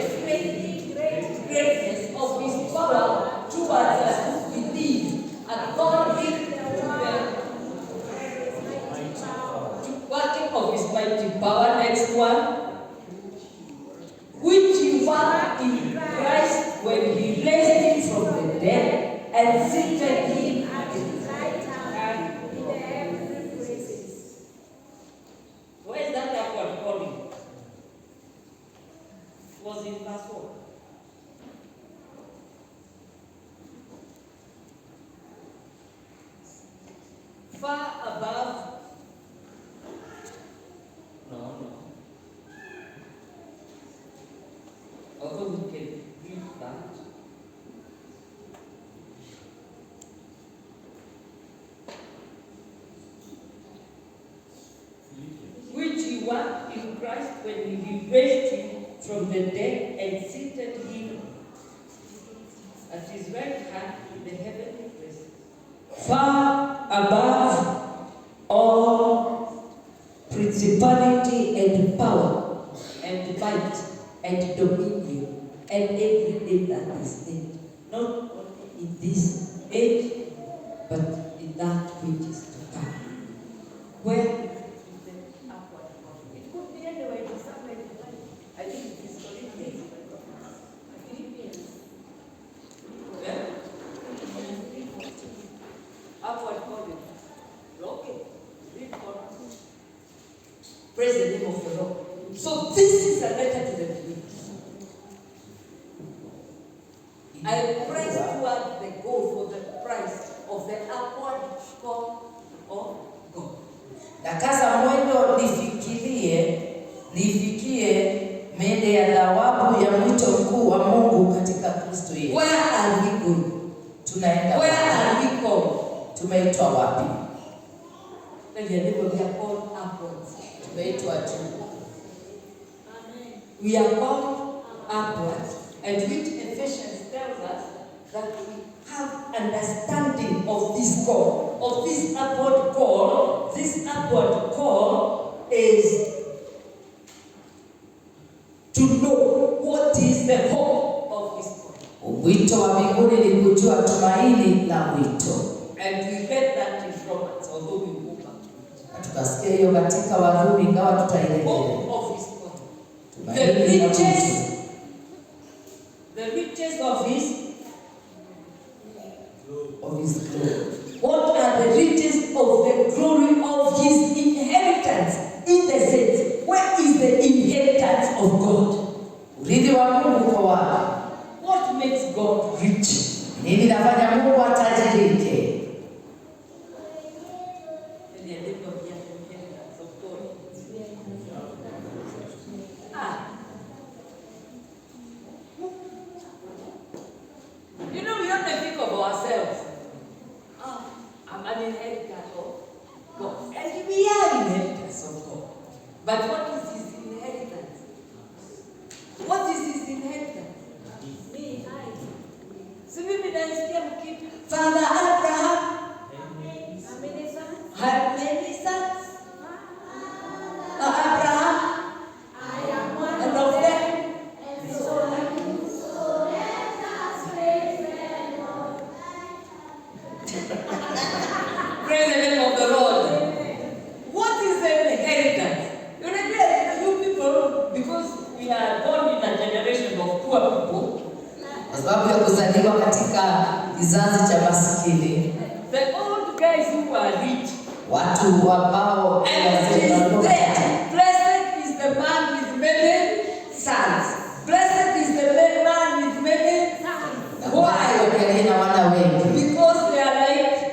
greatness of His power towards us who believe, according to the working of His mighty power. Next one. Which He worked in Christ when He raised Him from the dead and seated Him at His right hand in the heavenly places. Where is that upward calling? It was in verse 4. Far above. No. Although we can read that. Which He worked in Christ when He raised Him from the dead and seated Him at His right hand in the heavenly places, far above all principality and power and might and dominion and every name that is named, not only in this age, but in that which is to come. Where is the upward calling? It could be anywhere to somewhere in life. I think it is Philippians. Yeah? Upward calling. Okay. Read on. Praise the name of the Lord. So this is a letter to the believers. I press toward the goal for the prize of the upward call of God. Nakaza mwendo lifikie mende ya thawabu ya mwito mkuu wa Mungu katika Kristo Yesu. Where are we going? Tunaenda Where are we called? Tumeitwa wapi? We are called upwards. Tumeitwa juu. We are called upwards, and which Ephesians tells us that we have understanding of this call, of this upward call. This upward call is to know what is the hope of His call. Wito wa mbinguni ni kujua tumaini la wito. And we read that in Romans, although we go back. Tukasikia hiyo katika Warumi, ingawa tutairejea. Hope of His call. The riches of His glory. What are the riches of the glory of His inheritance in the saints? Where is the inheritance of God? Urithi wa Mungu kwa wapi? What makes God rich? Nini nafanya Mungu atajirike? You know, we don't think of ourselves. I'm an inheritor of God. And we are inheritors of God. But what is His inheritance? What is His inheritance? Father Abraham had many sons. Abraham, and of them, praise the name of the Lord. What is the inheritance? You people, because we are born in a generation of poor people. Kwa sababu ya kuzaliwa katika kizazi cha maskini. The old guys who are rich. Watu ambao blessed is the man with many sons. Blessed is the man with many sons. Why? Because they are like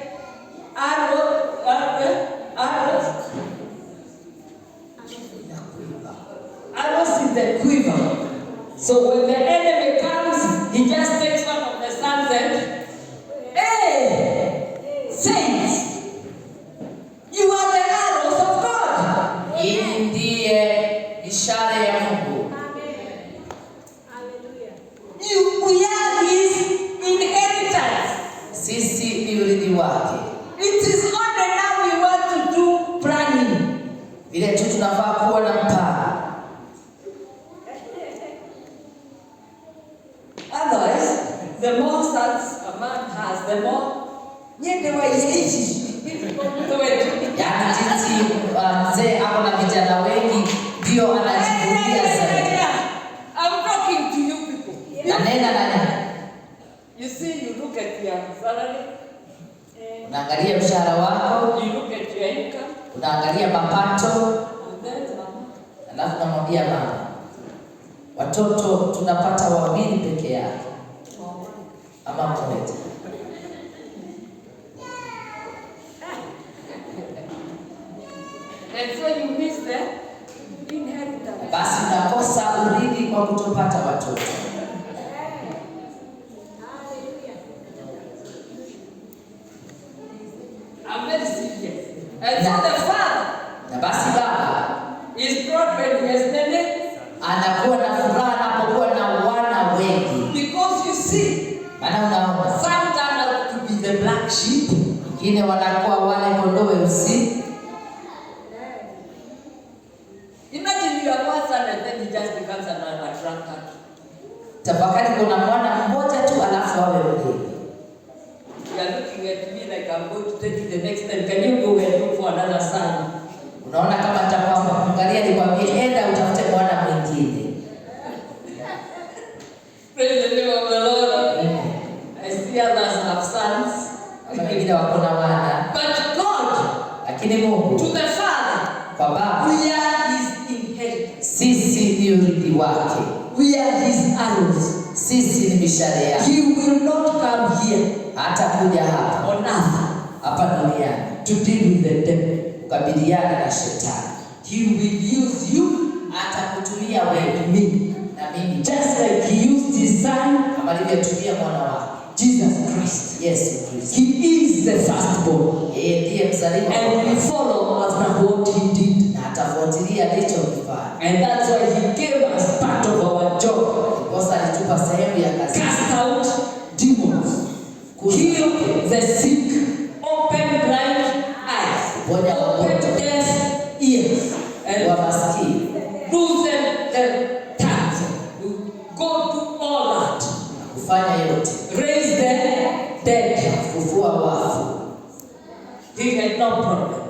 arrows in the quiver. So when the enemy comes, he just takes one of the sons and, hey, saints, you are the arrows of God. Hii ndiye ishara ya Mungu. We are his inheritance. Sisi ni urithi wake. It is only now we want to do planning. Vile tu tunafaa kuwa na mpango. Otherwise, the more sons a man has, the more yaani jinsi mzee ako na vijana wengi ndio anajivunia zaidi. I'm talking to you people. Nanena nani? You see, you look at your salary. Unaangalia mshahara wako, You look at your income. unaangalia mapato, And then mama. alafu namwambia mama, watoto tunapata wawili peke yake ama mmoja. And so you miss the inheritance. Basi unakosa urithi kwa kutopata watoto. I'm very serious. And so the father Na basi baba is proud when he has many, anakuwa na furaha anapokuwa na wana wengi. because you see, Maana unaona some turn out to be the black sheep. wengine wanakuwa wale kondoo weusi. Imagine you have one son and then he just becomes a drunkard. Tafakari, kuna mwana mmoja tu alafu awe mlevi. You are looking at me like I'm going to take you the next time. Can you go and look for another son? Unaona kama nitakuangalia nikwambie enda utafute mwana mwingine. Praise the name of the Lord. I see others have sons. Wengine wako na wana. But God, Lakini Mungu to the Father, kwa baba, we are his inheritance. sisi ni urithi wake. We are his arrows. Sisi ni mishale yake. He will not come here Hata kuja hapa on earth hapa duniani to deal with the devil. kukabiliana na shetani. He will use you Atakutumia wewe and me. na mimi, Just like he used his son, kama alivyotumia mwana wake Jesus Christ. Yesu Kristo. He is the firstborn. Yeye ndiye mzaliwa And we follow after what he did. na atafuatilia alichokifanya. And that's why he gave us part of our job. Kosa alitupa sehemu ya kazi. Cast out demons. Heal the sick. Open blind eyes. Open deaf ears. And Wa maskini loosen the tongues. Go do all that. kufanya yote, Raise the dead. kufufua wafu, He had no problem.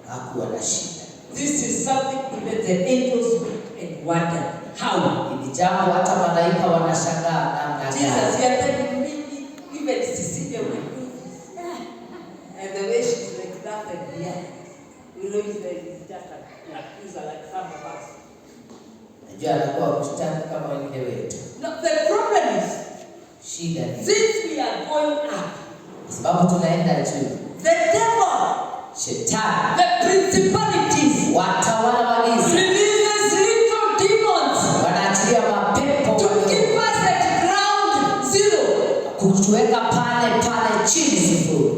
hakuwa na shida. This is something even the angels look and wonder how. Ni jambo hata malaika wanashangaa namna Jesus, gani. you are telling me even Cecilia will do this. And the way she's like laughing here. You know, he's just an accuser like some of us. Najua anakuwa mshtaki kama wengine wetu. No, the problem is, Shida ni since we are going up, kwa sababu tunaenda juu, the devil, shetani, the principalities, watawala wa giza releases little demons wanaachilia mapepo to keep us at ground zero. kutuweka pale chini sifuri.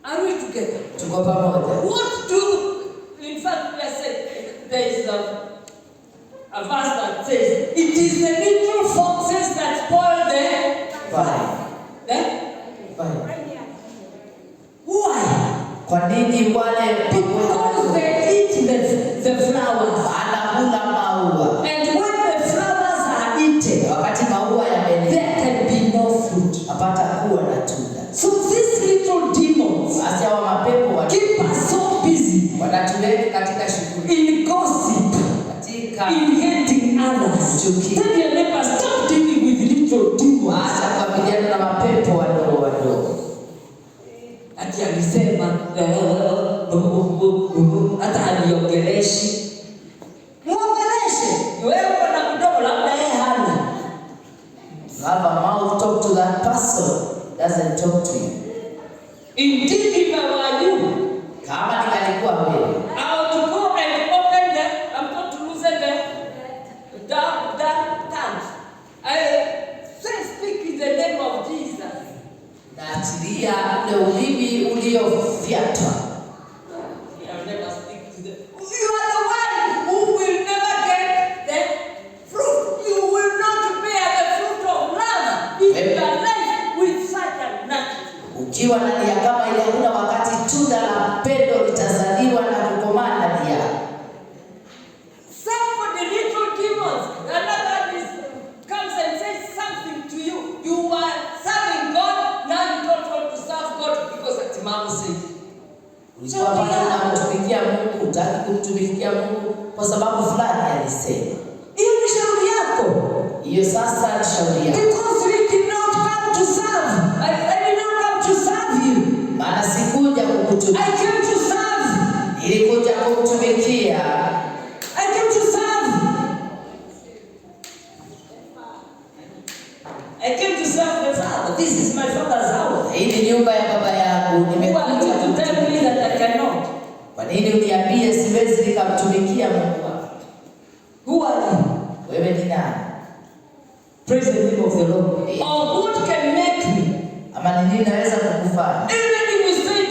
Are we together? Tuko pamoja. What do, in fact, we are saying, there is a verse that says, it is the little foxes that spoil the Fine. Why? Kwa nini wale? Because they eat the flowers. Wanakula maua. And when the flowers are eaten, wakati maua yameliwa, there can be no fruit. hapata kuwa na tunda. So these little demons, basi hawa mapepo keep us so busy wanatuweka katika shughuli, in gossip, katika in hating others. Tell your neighbor, stop dealing with little demons. Acha kukabiliana na mapepo wadogo wadogo. Ati alisema hata aliongeleshi. Muongeleshe. Wewe una mdomo labda yeye hana. Have a mouth, talk to that person, doesn't talk to you. Indeed, if I were you, kama ningalikuwa wewe, I would go and open them. I'm going to loosen them. Dark tongues. I say, speak in the name of Jesus. Naachilia ule ulimi uliofyatwa. I'll never speak to them. You are the one who will never get the fruit. You will not bear the fruit of love in your life with such a nature. Ukiwa ndani ya kama ile hakuna wakati tunda la pendo litazaliwa na kukomaa ndani yako. Somebody little demons, another is comes and says something to you. You are serving God, now you don't want to serve God because at Mama said. Ulikuwa pale unamtumikia Mungu, hutaki kumtumikia Mungu kwa sababu fulani alisema. Hiyo ni shauri yako. Hiyo sasa ni shauri yako. Because we did not come to serve. I did not come to serve you. Maana sikuja kukutumikia. I came to serve. Nilikuja kumtumikia. I came to serve. I came to serve the Father. This is my Father's house. Hii ni nyumba ya baba yangu. Nimekuja to tell me that I cannot. Kwa nini uniambie siwezi nikamtumikia Mungu wako? Who are you? Wewe ni nani? Praise the name of the Lord. Or what can make me? Ama ni nini naweza kukufanya? Even if you say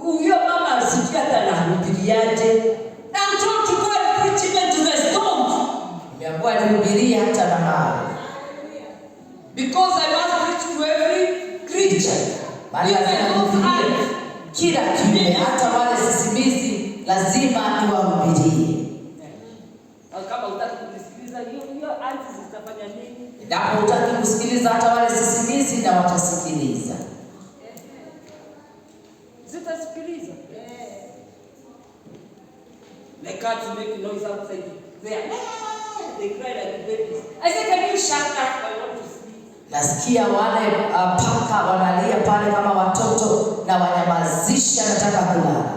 huyo mama asikia hata anahubiriaje? I'm told to go and preach even to the stones. Nimeambiwa nihubirie hata na mawe. Because I must preach to every creature. Even kila kiumbe, hata wale sisimizi lazima niwahubirie. Kama utaki kusikiliza hiyo anti zitafanya nini? Endapo utaki kusikiliza hata wale sisimizi na watasikiliza. Zitasikiliza. They can't make noise outside. They cry like babies. I said, can you shut up? I want to sleep. Nasikia wale paka wanalia pale kama watoto na wanyamazisha, nataka kulala.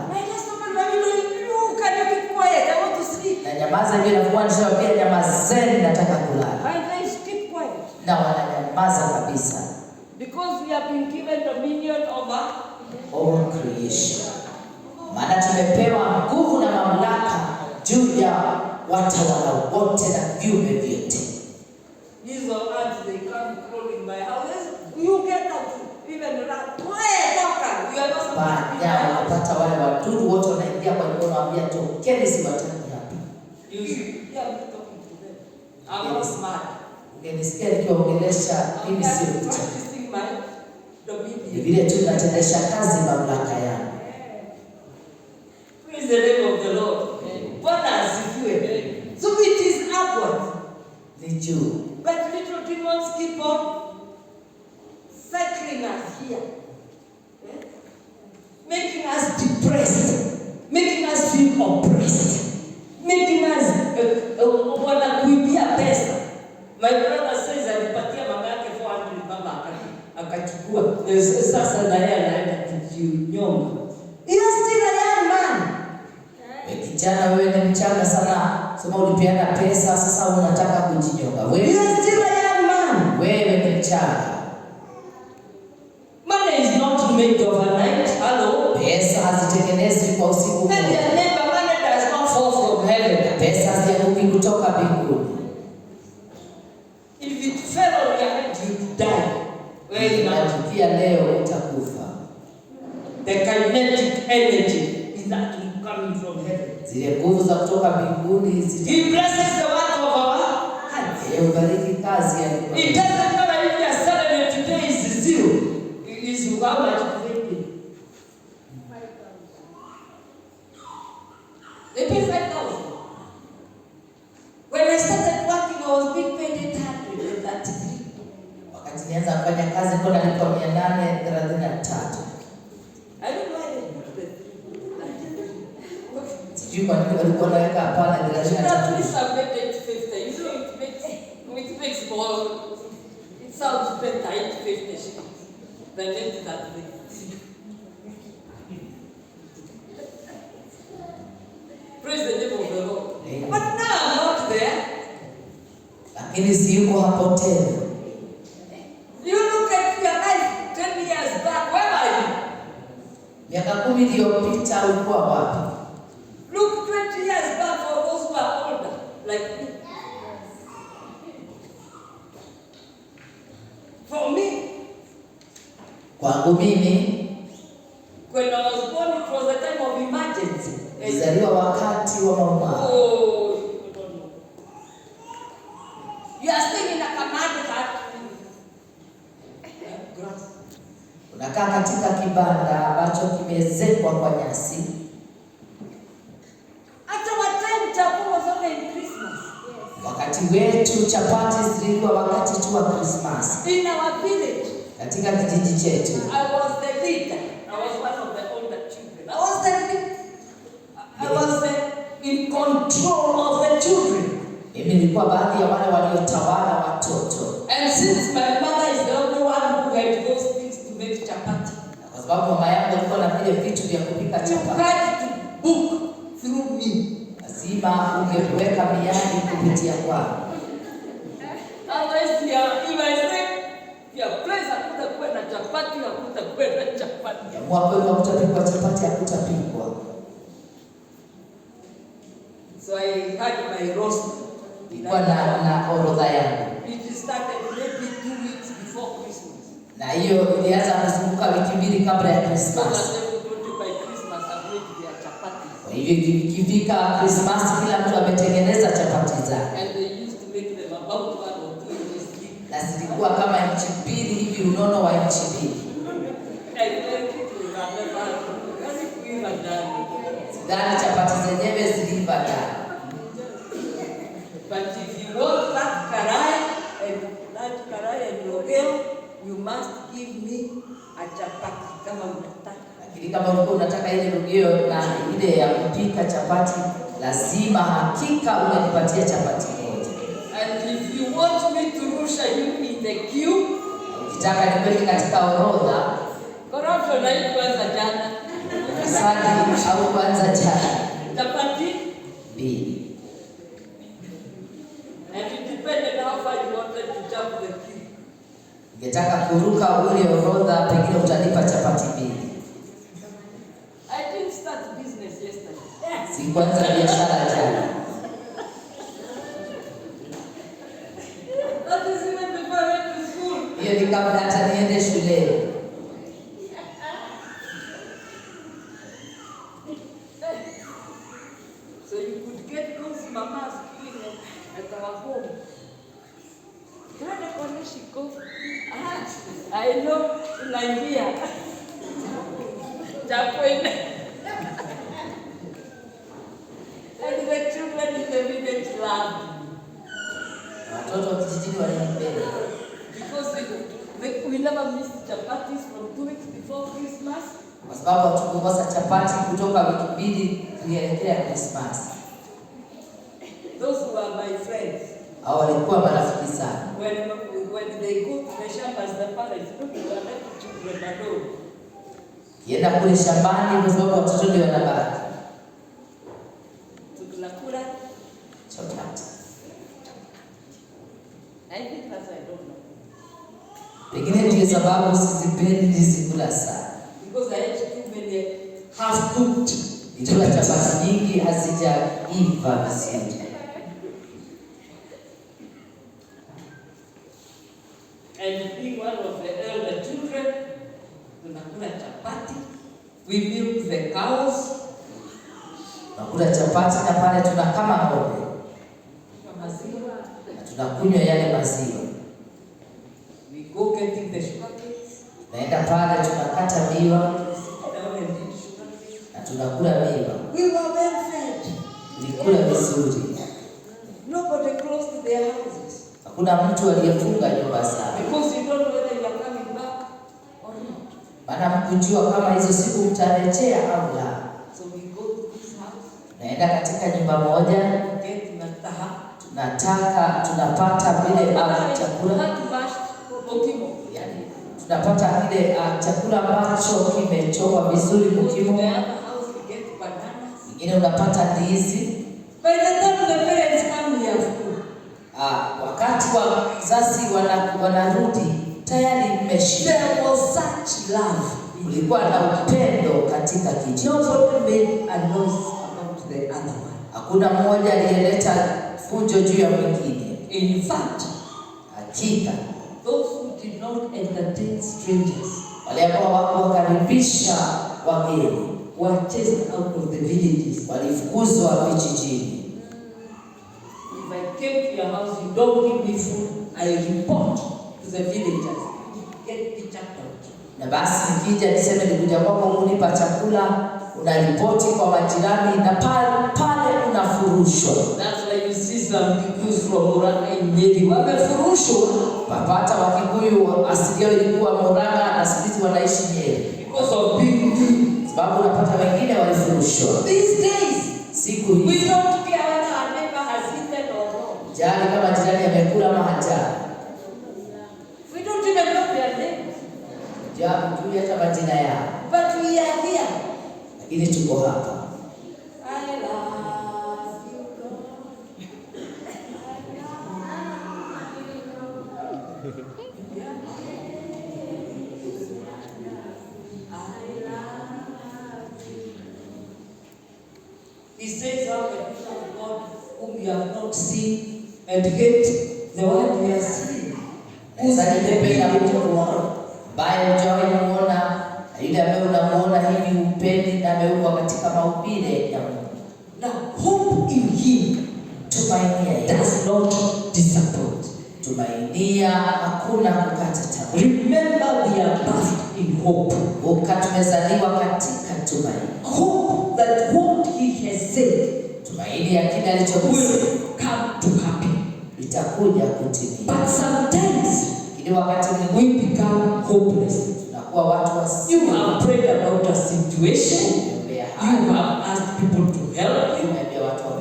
Na nyamaza hivi na kuanisha pia nyamazeni, nataka kulala. Na wananyamaza kabisa. Because we have been given dominion over all creation. Maana tumepewa nguvu na mamlaka juu ya watawala wote na viumbe vyote. These are ants, they come crawling my house. You get out, even rat. Where, doctor? You are not supposed to be there. Wanapata wale wadudu wote wanaingia kwa nyumba, wanaambia tokeni, siwataki hapa. You should hear me talking to them. I'm not smart. Ungenisikia nikiwaongelesha, mimi sio mcha. Ni vile tu natendesha kazi mamlaka yangu. Praise the name of the Lord. Bwana asifiwe. So it is upward. Ni juu. But little demons keep on cycling us here. Making us depressed. Making us feel oppressed. Making us wanakuibia pesa. My brother says alipatia mama yake 400, mama akachukua. Sasa na yeye anaenda kujinyonga. You are still a young man. Kijana, wewe ni mchanga sana. Sema ulipeana pesa, sasa unataka kujinyonga. You are still a young man. Wewe ni mchanga. Money is not made overnight. Hello. Pesa hazitengenezwi kwa usiku mmoja. Tell your neighbor, money does not fall from heaven. Pesa hazianguki kutoka mbinguni. If it fell on your head, you die. Wewe unatukia leo utakufa. The kinetic energy is that coming from heaven. Zile nguvu za kutoka mbinguni He blesses the work of our hands. Ubariki kazi ya It doesn't matter if your salary today is zero. Wakati nianza kufanya kazi kwa nilikuwa 833. Sijui kwa nini walikuwa wanaweka hapana 33. It makes more. It sounds better 850 than 833. Praise the name of the Lord. But now I'm not there. Lakini si yuko hapo tena. You look at your life 10 years back. Where are you? Miaka 10 iliyopita ulikuwa wapi? Look 20 years back for those who are older, like me. For me, Kwangu mimi, when I was born, it was a time of emergency. nilizaliwa wakati wa mauaji. Oh, you don't know. You are staying in a command grass. Unakaa katika kibanda ambacho kimeezekwa kwa nyasi. After what time chapel was only in Christmas. Wakati wetu chapati zilikuwa wakati tu wa Christmas. In our village, Katika kijiji chetu, I was the leader. I was one of the older children. I was in control of the children. mimi nilikuwa baadhi ya wale waliotawala watoto. And since my mother is the only one who had those things to make chapati, Kwa sababu mama yangu alikuwa na vile vitu vya kupika you chapati. had to book through me. Lazima ungeweka miadi kupitia kwao. Otherwise, if I say, your place hakutakuwa na chapati, hakutakuwa na chapati. Mwako wako kutapikwa chapati hakutapikwa. So I had my roster. Nilikuwa na orodha yangu. It started maybe 2 weeks before Christmas. Na hiyo ilianza kuzunguka wiki 2 kabla ya So Christmas. that everybody by Christmas are going to their chapati. Kwa hivyo ikifika Christmas kila mtu ametengeneza chapati zake. And they used to make them about 1 or 2 inches thick. Na zilikuwa kama inchi 2 hivi, unono wa inchi 2. And then people have never very kuiva ndani. Sidhani chapati zenyewe ziliiva ndani. But if you want that karai and rogeo, you must give me a chapati kama unataka. Lakini kama ulikuwa unataka ile rugio na ile ya kupika chapati, lazima hakika unanipatia chapati moja. And if you want me to rusha you in the queue, Ukitaka niweke katika orodha, corruption haikuanza jana. asali au kwanza jana Chapati, 2. and it depended how far you wanted to jump the queue. Ungetaka kuruka ule orodha, pengine utalipa chapati 2. I didn't start business yesterday. Sikuanza biashara jana. That is even before I went to school. Hiyo ni kabla hata niende shuleni. So you could get those mamas queuing at our home. Tuende kwa Nishiko. I know, unaingia. Chapo ine. And the children in the village laugh. Watoto wa kijijini walinipenda. Because we never missed chapatis from 2 weeks before Christmas. Kwa sababu hatukukosa chapati kutoka wiki 2 tulielekea Christmas. Those who are my friends. Hao walikuwa marafiki sana. When they go to the shambas, the parents don't let the children alone. Kienda kule shambani kwa sababu watoto ndio wanabaki. Tunakula Chapati. I think that's I don't know. Pengine ndio sababu sizipendi zikula sana. Because I ate too many half cooked. Nilikula chapati nyingi hazijaiva vizuri. And being one of the elder children, tunakula chapati. We milk the cows. Tunakula chapati na pale tunakama ng'ombe. Maziwa. Na tunakunywa yale maziwa. We go getting the sugar cakes. Naenda pale tunakata miwa Sit down and eat sugar cakes. na tunakula miwa. We were well fed. Tulikula vizuri. Nobody closed their houses. Hakuna mtu aliyefunga nyumba zake. Because you don't kujua kama hizo siku mtarejea au la. So we go to this house. Naenda katika nyumba moja. Get nataha. Tunapata vile chakula. Yani tunapata vile chakula ambacho kimechomwa vizuri mkimo. Ingine unapata ndizi. By the time the parents come here, wakati wazazi wanarudi tayari mmeshiba. There was such love. Kulikuwa na upendo katika kijiji. Nobody made a noise about the other one. Hakuna mmoja aliyeleta fujo juu ya mwingine. In fact, hakika those who did not entertain strangers, wale ambao hawakuwakaribisha wageni, were chased out of the villages. Walifukuzwa vijijini. If I came to your house, you don't give me food, I report to the villagers. Get the chapter. Na basi nikija niseme nikuja kwako unipa chakula, unaripoti kwa majirani na pale unafurushwa. That's why you see some people from Murang'a in Nyeri wamefurushwa. Papata wa Kikuyu asili yao ilikuwa Murang'a na sisi wanaishi Nyeri. Because of big, sababu unapata wengine walifurushwa. These days, siku hizi, we don't care whether our neighbor has eaten or not. Jali kama jirani amekula ama hajala. We don't even know their names. Jali hata majina yao. But we are here. Lakini tuko hapa. I love you, God. He says, how can you love God whom you have not seen, and yet the one you have seen, who's in the beginning of the world. Bayo hujawahi muona, yule ambaye unamuona hivi upendi na ameumbwa katika maumbile ya Mungu. Now, hope in Him, tumainia, does not disappoint. Tumainia hakuna kukata tamaa. Remember, we are birthed in hope. Tumezaliwa katika tumaini. Hope that what He has said, tumaini ya kile alichosema, will come to happen. Itakuja kutimia. But sometimes, kile wakati we become hopeless. Tunakuwa watu wasi. You have prayed about a situation. You have asked people to help you.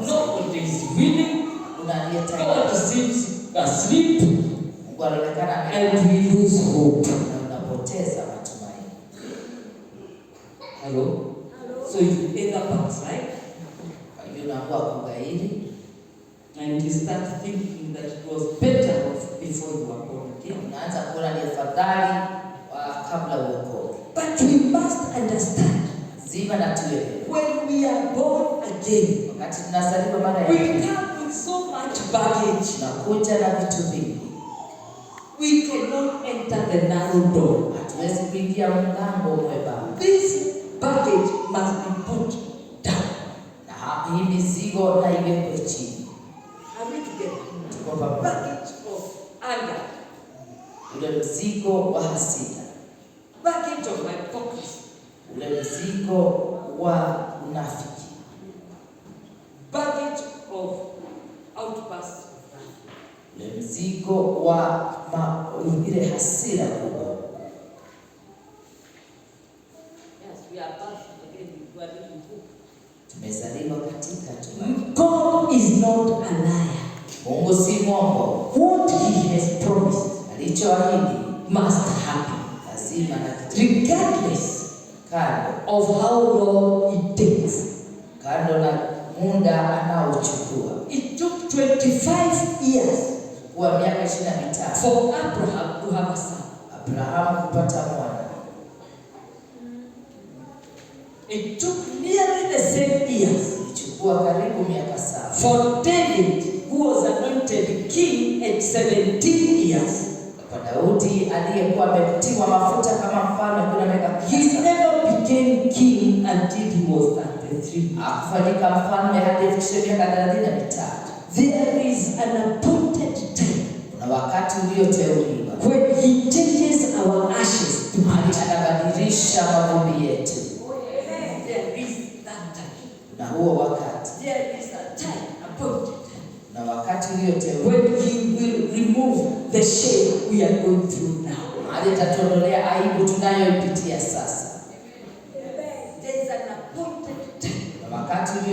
Nobody is willing. God seems asleep. And we lose hope. Hello? So you either backslide, and you start thinking that it was better off before you were born again. But we must understand, when we are born again, we come with so much baggage. We cannot enter the narrow door. This baggage must be put down. Are we together? Baggage of anger, baggage of hypocrisy, baggage of outbursts of wrath. Mzigo wa ile hasira kubwa. Yes, we are birthed again. We are living hope. Tumezaliwa katika tumaini. God is not a liar. Mungu si mwongo. What He has promised, alichoahidi, must happen. Lazima na regardless of how long it takes. Kando na muda anaochukua. It took 25 years kwa miaka 25 for Abraham to have a son. Abraham kupata mwana. It took nearly the same years. Ilichukua karibu miaka 7 for David, who was anointed king at 17 years. Kwa Daudi aliyekuwa ametiwa mafuta kama mfalme kuna miaka. He never became king until he was 33. Akafanyika mfalme hadi afikishe miaka 33. There is an appointed time, kuna wakati ulioteuliwa, when He changes our ashes to anabadilisha mavumbi yetu. There is that time. Na huo wakati, there is a time appointed, na wakati ulioteuliwa, when He will remove the shame we are going through now. Atatuondolea aibu tunayoipitia sasa.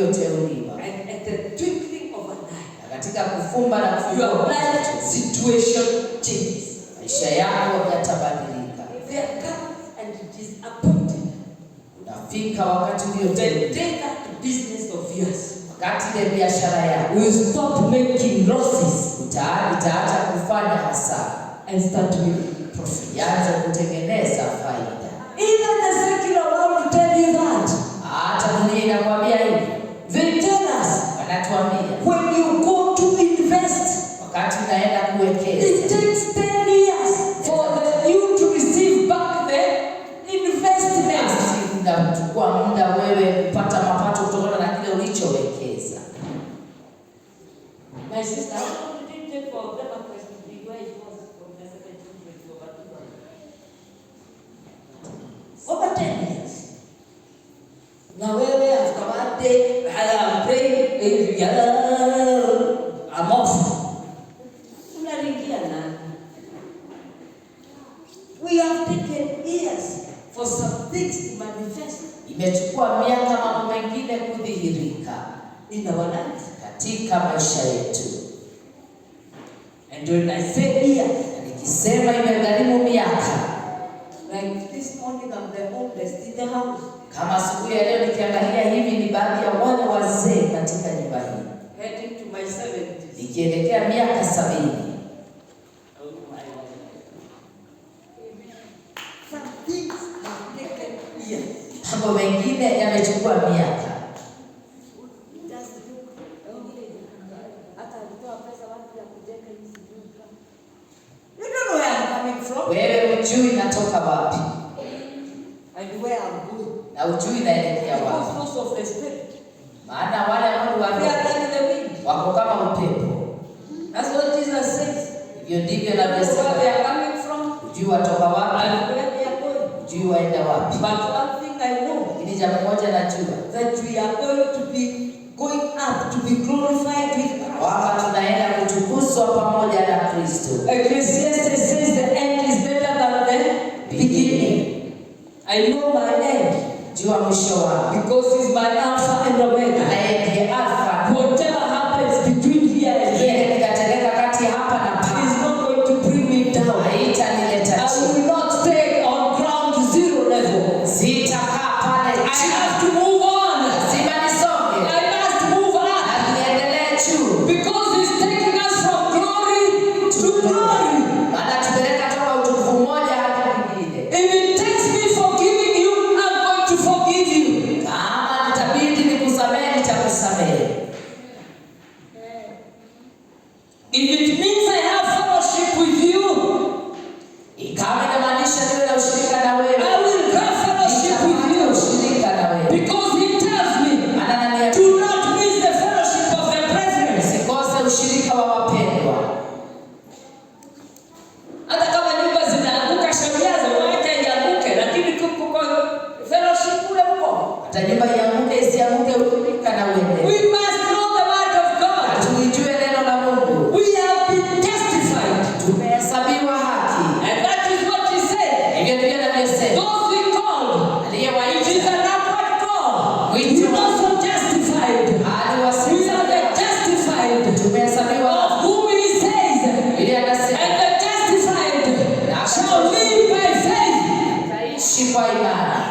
tulioteuliwa. And at the twinkling of an eye, Na katika kufumba na kufumbua your life situation changes. maisha yako yatabadilika. There comes and it is appointed. Unafika wakati The ulioteuliwa. day that business of yours Wakati ile biashara yako will stop making losses itaacha kufanya hasara and start making profit. ianze kutengeneza faida. Even the secular world tell you that. Hata dunia inakwambia hivi. They tell us, Wanatuambia when you go to invest, wakati unaenda kuwekeza it takes 10 years for you to receive back the investment. Inachukua muda wewe kupata mapato kutokana na kile ulichowekeza. My sister, how long did it take for Obama to be where it was from the 17th to over 10 years. Now wewe after one day, I'm praying, I'm off. Unaringia nani? We have taken years for some things to manifest. Imechukua miaka mambo mengine kudhihirika In our lives. katika maisha yetu. And when I say years, Na nikisema imegharimu miaka, like this morning I'm the oldest in the house. kama siku ya leo nikiangalia hivi ni baadhi ya wale wazee katika nyumba hii. Heading to my 70s. Nikielekea miaka 70. Some things have taken years. Mambo mengine yamechukua miaka. You don't know where I'm coming from Wewe hujui natoka wapi and where I'm going. na hujui naelekea Because wapi. most of the spirit, Maana wale ambao they are like the wind. wako kama upepo. That's what Jesus says. Hivyo ndivyo You know where they anavyosema. are coming from Hujui watoka wapi, and where they are going. hujui waenda wapi. But one thing I know, Lakini jambo moja najua, that we are going up to be glorified with Christ. kwamba tunaenda kutukuzwa pamoja na Kristo. Ecclesiastes says the end is better than the beginning. I know my end Jua mwisho wangu. because he's my Alpha and Omega. Naye ndiye Alfa. Whatever happens between here and Kile there kikatendeka kati hapa na is pale not going to bring me down. haitanileta I chini. will not stay on ground zero level. Sitakaa pale I chini. have to move on. Lazima nisonge. I must move up Na niendelee juu. because he's taking us from glory to glory. Maana tupeleka toka utukufu mmoja hadi mwingine. If it takes me forgiving you, I'm going to forgive you. Kama nitabidi nikusamehe, nitakusamehe. If it means I have fellowship with you, Kama inamaanisha niwe na ushirika na wewe, I will have fellowship with nitapata you. ushirika na wewe. Because he tells me, Maana ananiambia do not miss the fellowship of the brethren. usikose ushirika wa wapendwa. Hata kama nyumba zinaanguka, shauri yazo waache ianguke, lakini kuko fellowship ule uko. Hata nyumba ianguke isianguke, ushirika na wewe. We must know the word of God. Tulijue neno la Mungu. We have been testified. Tumehesabiwa haki. And that is what he said. Hivyo ndivyo anavyosema. Those we called, it is Aliyewaita an upward call. We Wito. also justified. We aliwasifu. are the justified Tumehesabiwa of haki. whom he says, Biblia inasema and the justified shall live by faith. tutaishi kwa imani.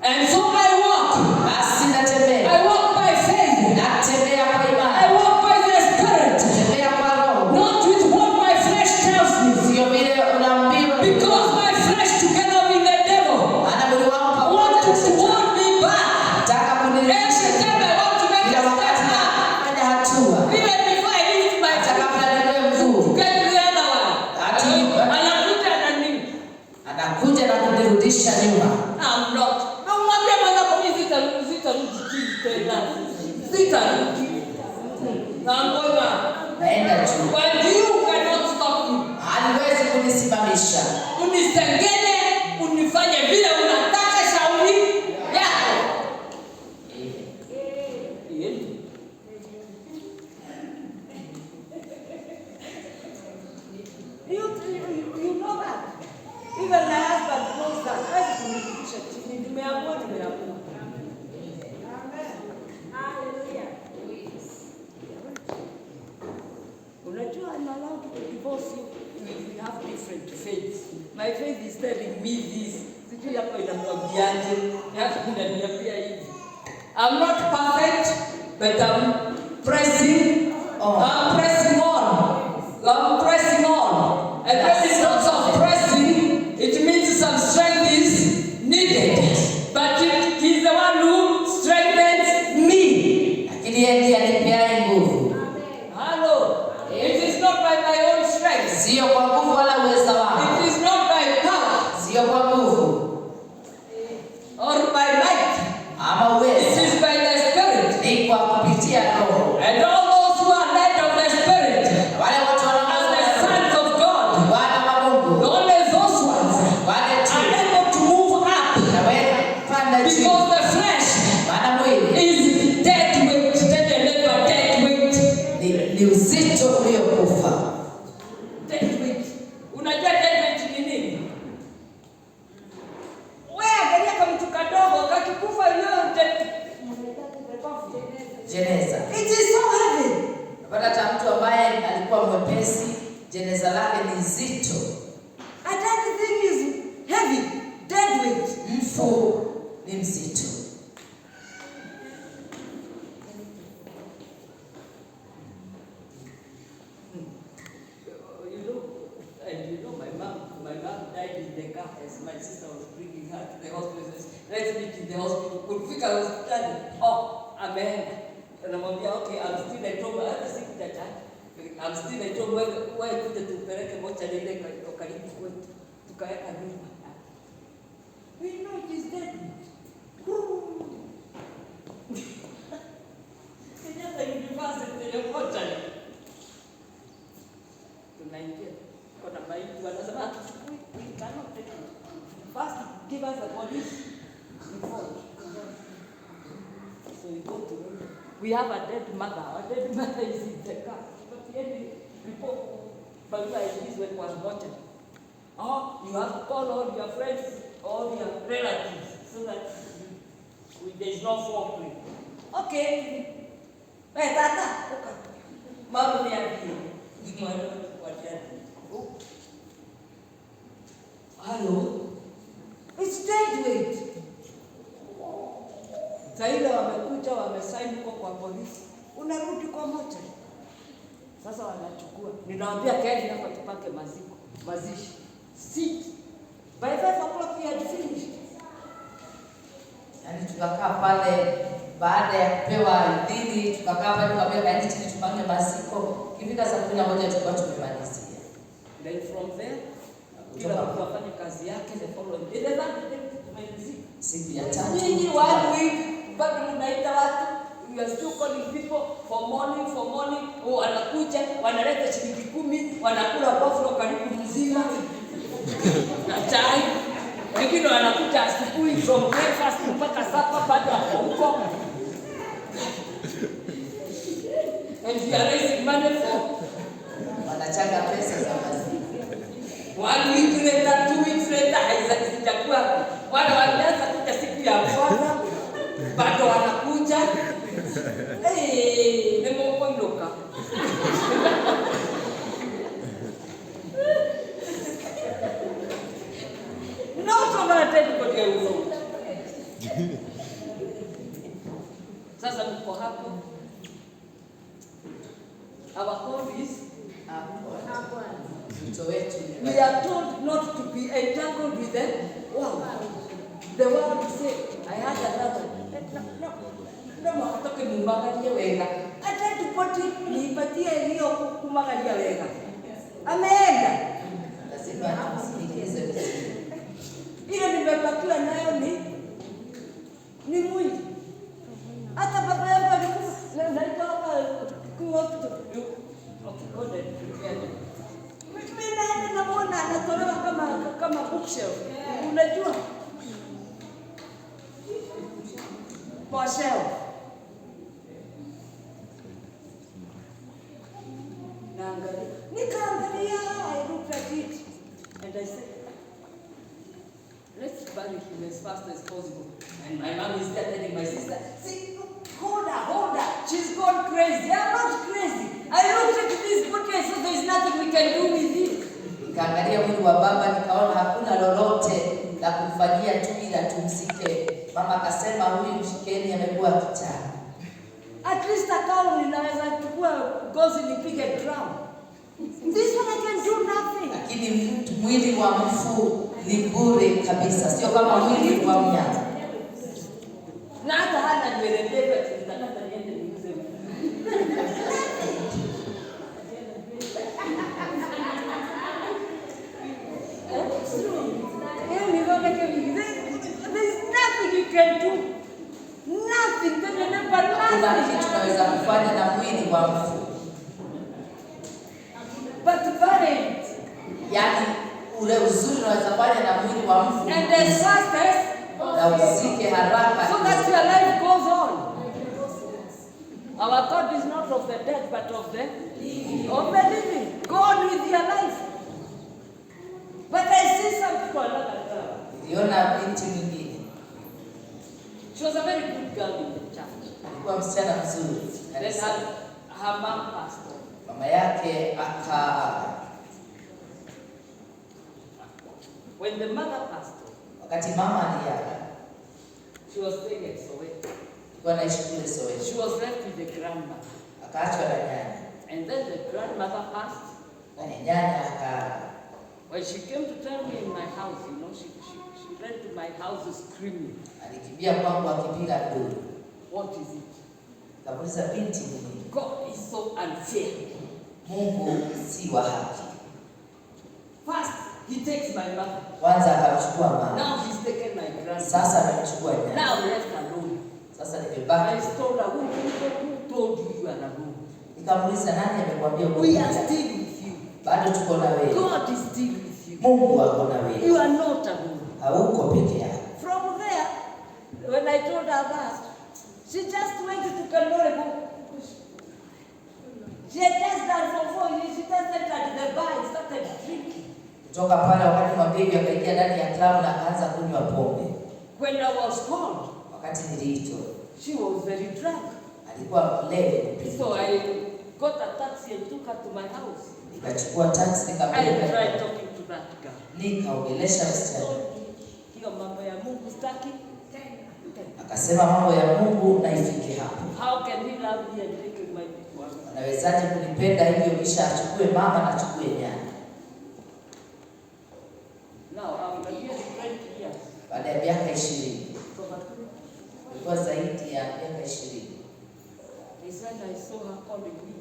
And so I walk. Basi natembea. I walk by faith. Natembea kwa I imani. walk by the Spirit. Natembea kwa Roho. Not with what my flesh tells me. Sio vile unaambiwa. Because my flesh together with the devil Maana mwili wangu want pamoja to na shetani. hold me back. Nataka Every kunirudisha. time I want to make Kila a wakati step up, nafanya hatua. even before I lift my Hata foot, kabla niwe mguu. to get to the other one. Anakuja na nini? Anakuja na kunirudisha nyuma. I'm not. Namwambia mwenzako mimi sitarudi chini tena. Sitarudi. Nangoja. Naenda juu. But you cannot stop me. Haliwezi kunisimamisha. Unisengene, unifanye vile unataka shauri yako. You know that. Even my husband knows that. My faith is telling me this. Sijui yako inakwambiaje. Yako inaniambia hivi. I'm not perfect, but I'm pressing on. I'm pressing on. I'm pressing on. And when it's lots of pressing, it means some strength is needed. But he's the one who strengthens me. Lakini yeye ndiye anipeaye nguvu. Hello. It is not by my own strength. Sio kwa nguvu wala uweza wangu. It is not by power. Sio kwa nguvu. Or by might. Ama uweza. It is by the Spirit. Ni kwa kupitia Roho. And all those who are led of the Spirit, Wale watu as the sons of God, wana wa Mungu. only those ones Wale tu. are able to move up. Naweza panda chini. Because the flesh Maana mwili is dead weight. Dead weight. ni uzito uliokufa. Dead weight. Unajua dead weight ni nini? Wewe angalia kama mtu kadogo kakikufa yote. Jeneza. It is so heavy. Hata mtu ambaye alikuwa mwepesi, jeneza lake ni zito. And that thing is heavy. Dead weight. Mfu ni mzito. My mom died in the car as my sister was bringing her to the hospital. Let's meet in the hospital. Kufika hospitali. Oh, amen. Anamwambia okay, I'm still at home. Hata siku tata. I'm still at home. Wewe kuja tupeleke mocha ile karibu kwetu. Tukaweka nyumba. We know it is dead. Kenyatta University ya mocha. Tunaingia. Kuna maiti wanasema we cannot take it. First give us a police report. So we go to him. We have a dead mother. Our dead mother is in the car. But any report, but like this when was watching. Oh, you have to call all your friends, all your relatives, so that there is no fault play. Okay. Hey, tata. Okay. Mama ni api. Hello? It's dead weight. Saile wamekuja wamesaini kwa polisi. Unarudi kwa moja. Sasa wanachukua. Ninawaambia kaeni hapa tupake mazishi. Sit. By 5 o'clock we had finished. Yaani tukakaa pale baada ya kupewa idhini, tukakaa pale tukaambia kaeni chini tupange maziko. Kifika saa 11 tulikuwa tumemalizia. Then from there, kila mtu afanye kazi yake the following day. Ile tumemalizika. Siku ya tatu. Nyinyi 1 week bado mnaita watu. You are still calling people for morning. Oh, wanakuja, wanaleta shilingi 10, wanakula buffalo karibu mzima. Na chai. Wengine wanakuja asubuhi from breakfast mpaka supper bado huko. And we are raising money for wanachanga pesa za maziko. 1 week later, 2 weeks later, haijakuwa. Wale walianza kuja siku ya kwanza, bado wanakuja. Nemo kondoka. No problem kwa hiyo. Sasa mko hapo. Our call is we are told not to be entangled with the world. The world say, I had another. No, hatoke mumagalia wega. Hata tupoti nipatie hiyo kumagalia wega. Ameenda. Lazima tumsikilize vizuri. Ile nimebakiwa nayo ni mwili. Hata baba yangu alikufa. Naitwa hapa kwa hospital. Okay, mimi naenda namuona anatolewa kama bookshelf. Unajua? Kwa shelf. Nikaangalia, I looked at it and I said, let's bury him as fast as possible. And my mom is there telling my sister, see, hold her, she's gone crazy. I'm not crazy. I looked at this body and said, there's nothing we can do with it. Nikaangalia mwili wa baba nikaona hakuna lolote la kumfanyia tu ila tumzike. Mama akasema huyu mshikeni amekuwa kichaa. At least akao ninaweza chukua gozi nipige drum. This one I can do nothing. Lakini mwili wa mfu ni bure kabisa, sio kama mwili wa mnyama. Na hata hana nywele ndefu tunataka niende niuze. There's nothing you can do. Nothing. Kuna kitu tunaweza kufanya na mwili wa mfu. But parent, yani ule uzuri unaweza fanya na mwili wa mfu. And the fastest, na uzike haraka. So that your life goes on. Our God is not of the dead, but of the living. Go on with your life. But I see some people like that. Niliona binti mwingine. She was a very good girl in the church. Alikuwa msichana mzuri. And then her mom passed on. Mama yake akaaga. When the mother passed on, wakati mama aliaga, she was staying at Soweto. alikuwa anaishi kule Soweto. She was left with the grandmother. Akaachwa na nyanya. And then the grandmother passed. Na nyanya akaaga. When she came to tell me in my house, you know, she ran to my house screaming. Alikimbia kwangu akipiga nduru. What is it? Kamuuliza binti nini? God is so unfair. Mungu si wa haki. First, he takes my mother. Kwanza akamchukua mama. Now he's taken my grandmother. Sasa amemchukua nyanya. Now left alone. Sasa nimebaki. I told her, who told you you are alone? Nikamuuliza nani amekwambia uko? We are still with you. Bado tuko na wewe. God is still with you. Mungu ako na wewe. You are not alone. Hauko peke yako. From there, when I told her that, she just went to Kalorego. She had just done for 4 years. She just entered the bar and started drinking. Kutoka pale wakati mabibi akaingia ndani ya club na akaanza kunywa pombe. When I was called, wakati niliitwa, she was very drunk. Alikuwa mlevi. So I got a taxi and took her to my house. Nikachukua taxi I nikapeleka. tried talking to that girl. Nikaongelesha msichana. Hiyo mambo ya Mungu staki. Akasema mambo ya Mungu na ifike hapo. How can he love me and take my people? Anawezaje kunipenda hivyo kisha achukue mama na achukue nyanya? Now after 20 years. Baada ya miaka 20. Ilikuwa zaidi ya miaka 20. He said I saw her calling me.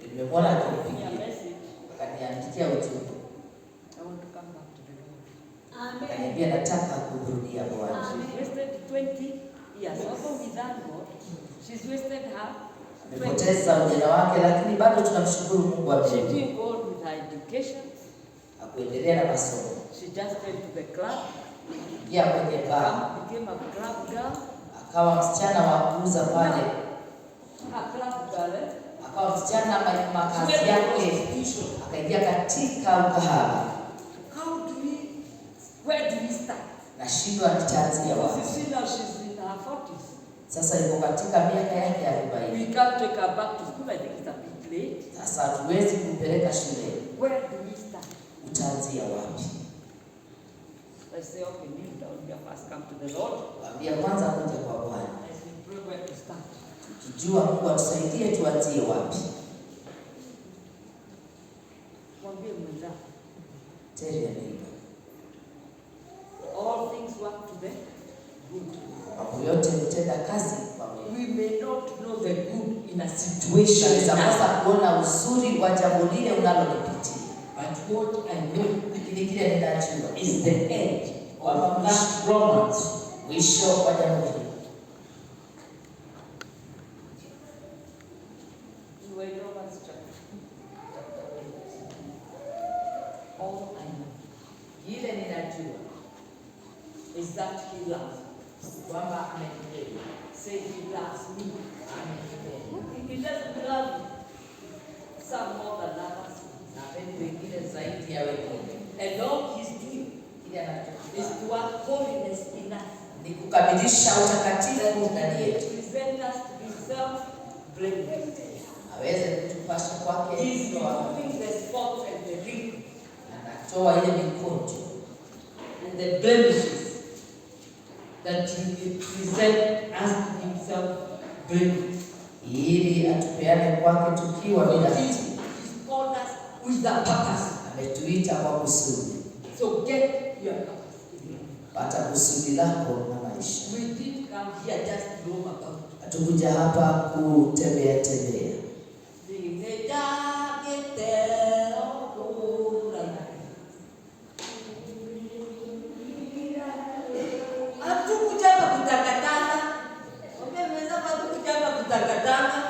Nimemwona akinipigia. Message. Akaniandikia ujumbe. I want to come back to the Lord. Amen. Akaniambia nataka kurudia Bwana. She wasted 20 years. Also with that God, she's wasted her. Amepoteza ujana wake, lakini bado tunamshukuru Mungu wa She mbinguni. didn't go with her education. Hakuendelea na masomo. She just went to the club. Ingia kwenye bar. Became a club girl. Akawa msichana wa kuuza pale. A club girl. Akawa msichana makazi yake. Akaingia katika ukahaba. Where do we start? Nashindwa nitaanzia wapi. You see now she's in her 40s. Sasa yuko katika miaka yake 40. We can't take her back to school. I think it's a bit late. Sasa hatuwezi kumpeleka shule. Where do we start? Utaanzia wapi? Let's say, okay, kneel down here first, come to the Lord. Waambia kwanza kuja kwa Bwana. As we pray where to start. Tukijua Mungu atusaidie tuanzie wapi. Mwambie mwenzako. Tell your neighbor. All things work to the good. Mambo yote hutenda kazi kwa wema. We may not know the good in a situation. Tunaweza kuona uzuri wa jambo lile unalolipitia. But what I know Lakini kile ninajua is the end of that romance. Mwisho wa jambo hili. We were in Romans chapter 8. All I know Kile ninajua is that he loves me. kwamba amenipenda. Say he loves me. Amenipenda. He doesn't love some more than others. Na pendi wengine zaidi ya wengine. And all he's doing Kile anachofanya is to work holiness in us. ni kukamilisha utakatifu ndani yetu. Present us to himself blameless. Aweze kutupasha kwake He's removing the spots and the wrinkles. Toa ile mikonjo and the blemishes that he will present us to himself blameless. ili atupeane kwake tukiwa bila hatia. He's called us with a purpose. Ametuita kwa kusudi. So get your purpose. Pata kusudi lako na maisha. We didn't come here just to roam about. Hatukuja hapa kutembea tembea. Hatukuja hapa kutangatanga. Wameweza hatukuja hapa kutangatanga.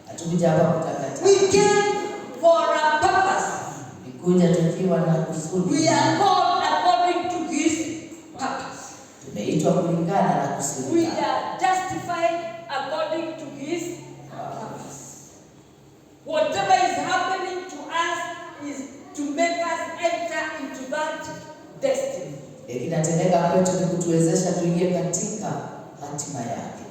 Hatukuja hapa kutangatanga. We came for a purpose. Nikuja tukiwa na kusudi. We are called according to his purpose. Tumeitwa kulingana na kusudi. We are justified according to his purpose. Whatever is happening to us is to make us enter into that destiny. Kinatendeka kwetu ni kutuwezesha tuingie katika hatima yake.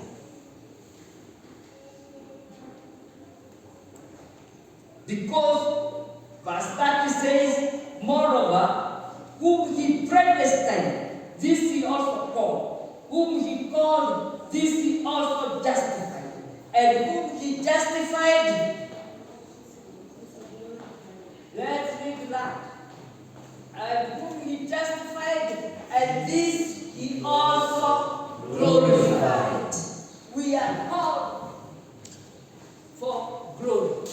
Because verse 30 says, moreover, whom he predestined, this he also called. Whom he called, this he also justified. And whom he justified, let's read that. And whom he justified, and this he also glorified. We are called for glory.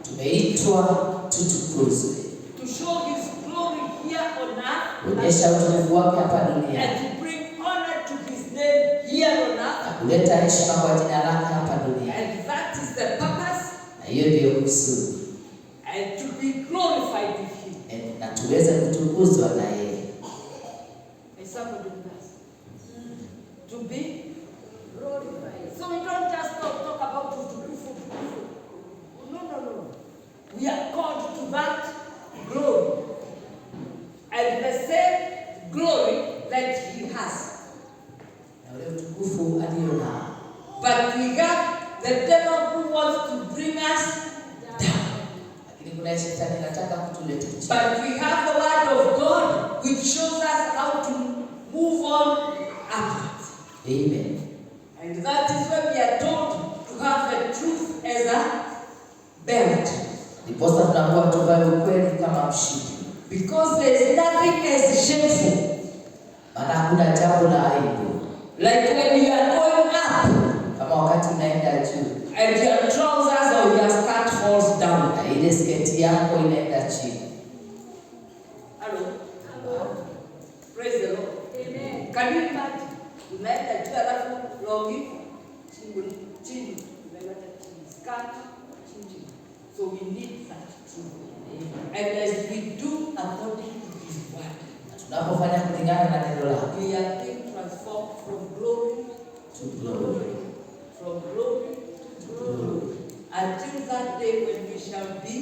Tumeitwa tutukuzwe. To show his glory here on earth. Kuonyesha utukufu wake hapa duniani. And to bring honor to his name here on earth. Kuleta heshima kwa jina lake hapa duniani. And that is the purpose. Na hiyo ndiyo kusudi. And to be glorified with him. Na tuweze kutukuzwa na yeye. Is somebody with us? To be glorified. So we don't just talk about utukufu. No. We are called to that glory. And the same glory that he has. Na ule utukufu alionao. But we have the devil who wants to bring us down. Lakini kuna shetani anataka kutuleta chini. But we have the word of God which shows us how to move on upwards. Amen. And that is where we are told to have the truth as a belt. Ndiposa tunakuwa tuvae ukweli kama mshipi. Because there is nothing as shameful. Maana hakuna jambo la aibu. Like when you are going up. Kama wakati unaenda juu. And your trousers or your skirt falls down. Na ile sketi yako inaenda chini. Hello. Praise the Lord. Amen. Can you imagine? Unaenda juu alafu longi chini. Unaenda chini. Skirt chini. So we need that truth. And as we do according to his word. Tunapofanya kulingana na neno lake. We are being transformed from glory to glory. From glory to glory. Until that day when we shall be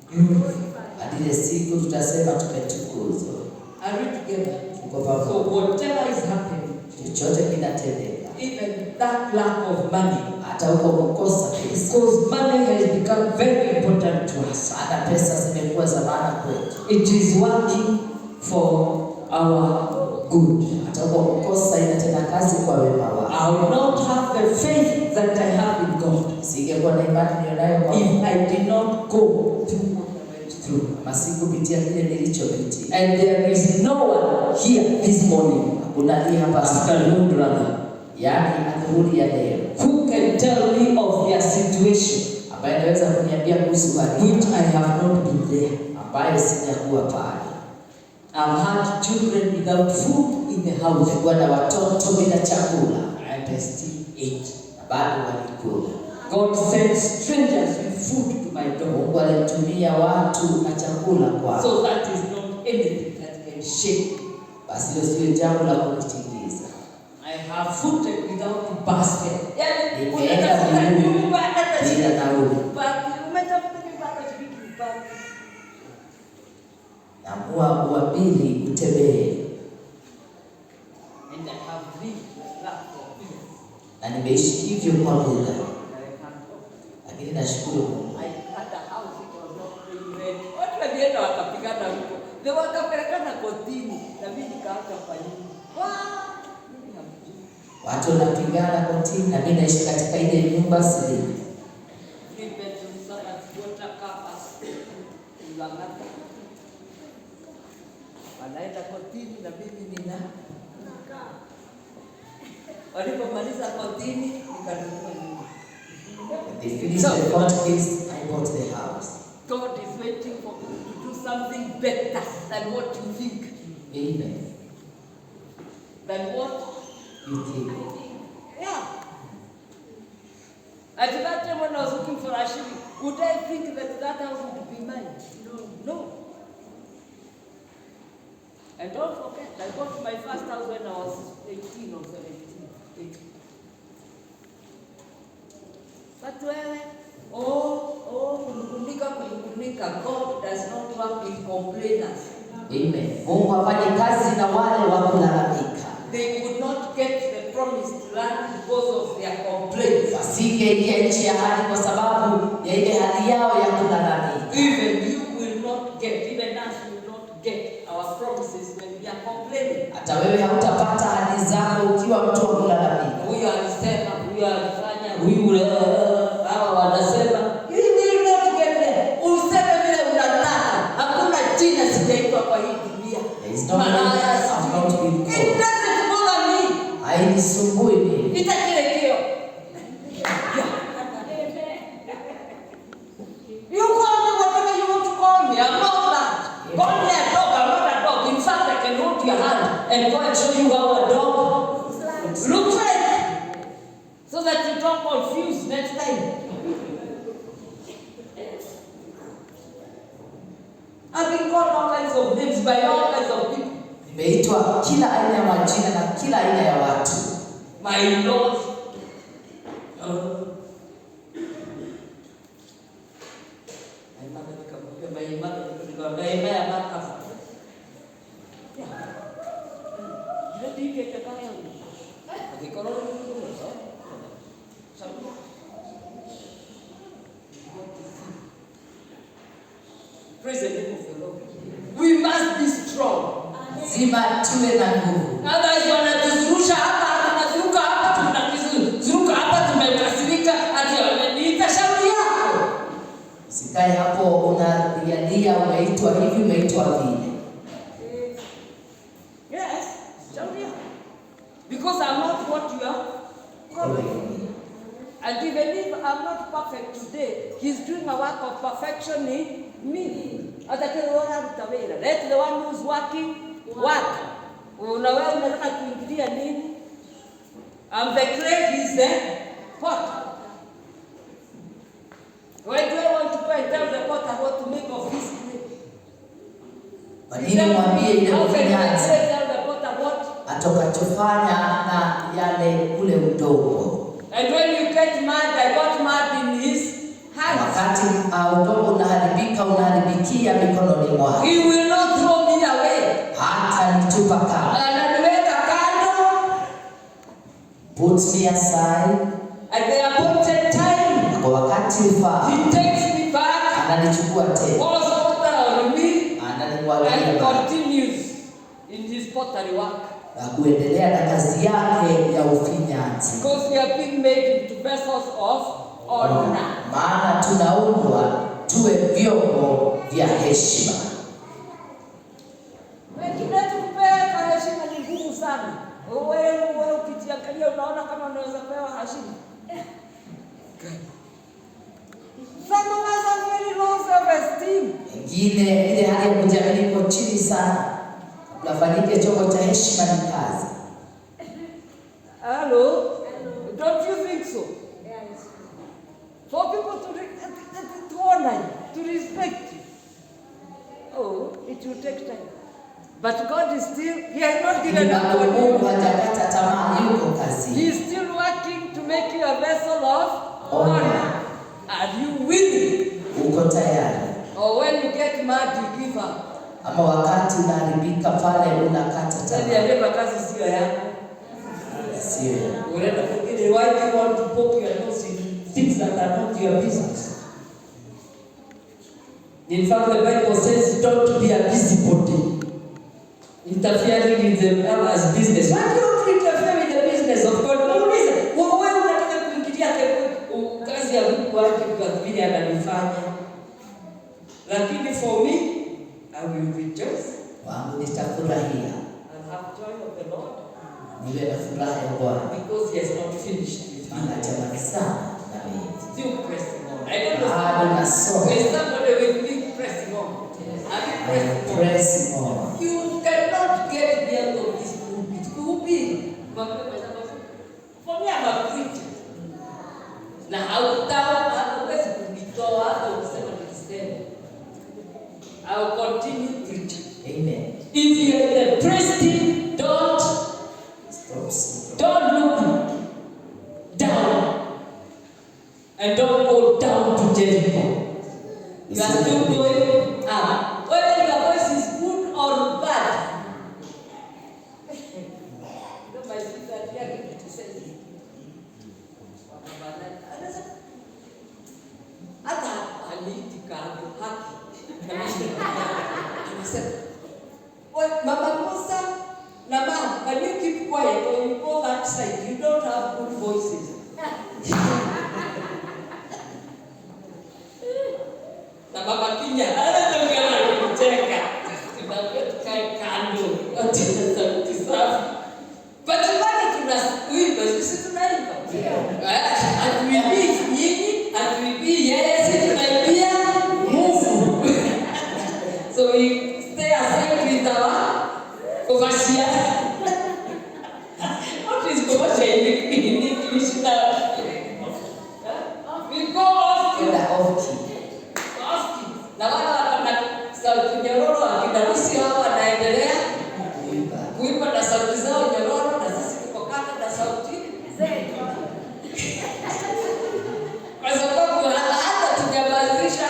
glorified. Hadi ile siku tutasema tumetukuzwa. Are we together? Tuko pamoja. So whatever is happening, chochote kinatendeka. Even that lack of money. Hata uko kukosa pesa. Because money has become very important to us. Hata pesa zimekuwa za maana kwetu. It is working for our good. Hata uko kukosa inatenda kazi kwa wema wako. I will not have the faith that I have in God. Singekuwa na imani nilionayo kwa If I did not go through what I went through. Masikupitia kile nilichopitia. And there is no one here this morning. Hakuna aliye hapa afternoon brother. Yaani adhuhuri ya leo. Who can tell me of their situation? Ambaye anaweza kuniambia kuhusu hali which I have not been there. Ambaye sijakuwa pale. I've had children without food in the house. Nilikuwa na watoto bila chakula. And I still ate. Na bado walikula. God sent strangers with food to my door. Mungu alitumia watu na chakula kwao. So that is not anything that can shake. Basi hilo sio jambo la kunitingiza. I have food without a basket. Yani unatafuta nyumba hata bila nauli. Umetafuta nyumba hata shilingi mbali. Naamua kuabiri utembee. And I have lived like that for years. Na nimeishi hivyo kwa muda. Lakini nashukuru Mungu. I had a house, it was not paying rent. Watu walienda wakapigana wanapigana kotini na mimi nikaaka kwa nyumba. Watu wanapigana kotini na mimi naishi katika ile nyumba siri. Wanaenda kotini na mimi nina. Walipomaliza kotini nikanunua nyumba. They finished the court case, I bought the house. God is waiting for you to do something better than what you think. Amen. Than what you think. Yeah. At that time when I was looking for a shilling, would I think that house would be mine? No. And don't forget, I bought my first house when I was 18 or 17. But wewe, kunukunika, God does not work with complainers. Amen. Mungu afanye kazi na wale wa kulalamika. They could not get the promised land because of their complaints. Wasingeingia nchi ya ahadi kwa sababu ya ile hali yao ya kulalamika. Even you will not get, even us will not get our promises when we are complaining. Hata wewe hautapata ahadi zako ukiwa mtu wa kulalamika. Huyu alisema, huyu alifanya, huyu hawa wanasema, you will not get there. Useme vile unataka. Hakuna jina sijaitwa kwa hii dunia. There is no one else I'm not being called. It doesn't bother me. Hainisumbui mimi. Itakilekeo. You call me whatever you want to call me. I'm not that. Call me a dog. I'm not a dog. In fact, I can hold your hand and go and show you how a dog looks like, so that you don't confuse next time. I've been called all kinds of names by all kinds of people. Nimeitwa kila aina ya majina na kila aina ya watu. My Lord. Praise the name of the Lord. We must be strong. Zima tuwe na nguvu. Otherwise wanatuzurusha hapa, tunazunguka hapa, tunazunguka hapa, tumekasirika, ati wameniita shauri yako. Sikae hapo unalialia umeitwa hivi umeitwa vile. Yes, shauri yako. Because I'm not what you are calling me. And even if I'm not perfect today, He's doing a work of perfection in me. Let the one who's working work. Unawewe unataka kuingilia nini? I'm the clay, He's the pot. Why do I want to go and tell the potter what to make of this clay? Kwa nini mwambie ile mfinyanzi tell the potter what atokachofanya na yale ule udongo? And when you get mad, I got mad in his hands. Wakati udongo unaharibikia mikononi mwake. He will not throw me away. Hata nitupa kando. Ananiweka kando. Puts me aside. At the appointed time. Kwa wakati ufaa. He takes me back. Ananichukua tena. Pours water on me. And continues in his pottery work. Na kuendelea na kazi yake ya ufinyanzi. Because we are being made into vessels of honor. Maana tunaundwa tuwe vyombo vya heshima. Wengine tukupeka heshima ni ngumu sana. Wewe ukijiangalia unaona kama unaweza pewa heshima. Some of us have very low self-esteem. Wengine ile hali ya kujiamini iko chini sana. Unafanyike chombo cha heshima ni kazi. Hello? Don't you think so? Yes. For people to honor you, to respect you. Oh, it will take time. But God is still, He has not given up on you. Mungu hajakata tamaa, yuko kazi. He is still working to make you a vessel of honor. Are you willing? Uko tayari? Or when you get mad, you give up? Ama wakati unaharibika pale unakata tamaa. Sasa ndio kazi sio yako. Sio. Unaenda kingine, why do you want to poke your nose in things that are not your business? In fact, the Bible says don't be a busybody. interfering in the others' business. Why don't you interfere with the business of God? Muulize, wewe unataka kuingilia kazi ya Mungu wake kwa vile ananifanya. Lakini for me, I will rejoice. Wangu nitafurahia. I'll have joy of the Lord. Niwe na furaha ya Bwana. Because he has not finished with me. Anajamaliza na mimi. Still pressing on. I don't know. Nasoma. Is somebody with me pressing on? I'm pressing on. You cannot get me out of this pulpit. Kuhubiri. For me, I'm a preacher. Na hauwezi kunitoa hata ukisema nikisema. I will continue preaching. Amen. If you are the priest, don't look down and don't go down to Jericho. You are still going up. Whether your voice is good or bad. My sister here says, hata aliitika haki. Mama Musa, Nama, can you keep quiet or you go that side? You don't have good voices. Na Mama Kinya, anataka kucheka. Tunataka kando. Atina sauti safi. But bado tunaimba, sisi tunaimba. Atuibii nyinyi, atuibii yeye, sisi tunaimbia Mungu. So we stay aside with our overseer. What is overseer in English now? We go off key. Off key. Na wale wana sauti nyororo akinarusi hao wanaendelea kuimba na sauti zao nyororo na sisi tuko kando na sauti zetu. Kwa sababu hata tujamalizisha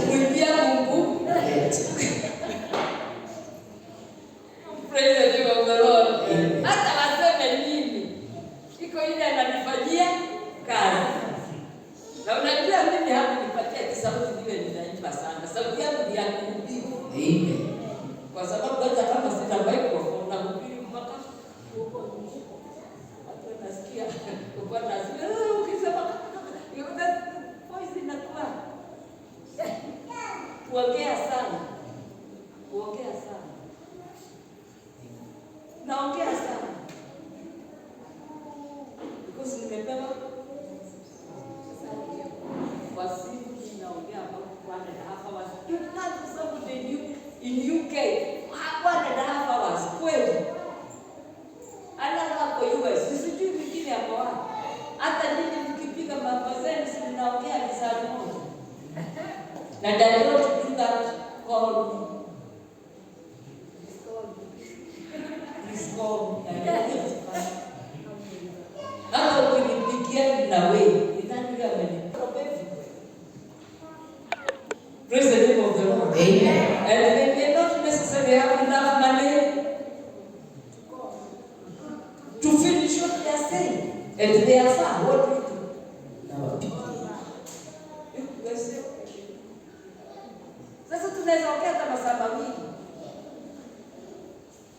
kuimbia Mungu. Praise the name of the Lord. Hata waseme nini, iko ile ananifanyia kazi. Na unajua mimi hapo nipatia sauti niwe ninaimba sana. Sauti yangu ni ya kuhubiri. Amen. Kwa sababu hata kama sina microphone na kuhubiri mpaka huko nje. Watu wanasikia kwa nasikia ukisema that voice inakuwa. Kuongea sana. Kuongea sana. Naongea sana. Because nimepewa kwa siku naongea about 1.5 hours. You can't somebody in UK 1.5 hours kweli. Ana hapo US sijui mwingine hapo wapi. Hata nini mkipiga mapazeni si naongea lisali moja. Na Daniel to do that call me. Please call me. Hata ukinipigia na wewe, nani amenipa? Praise the name of the Lord. Amen. And they may not necessarily have enough money to finish what they are saying. And they are far. What do you do? Now, sasa tunaweza ongea kama saa mawili.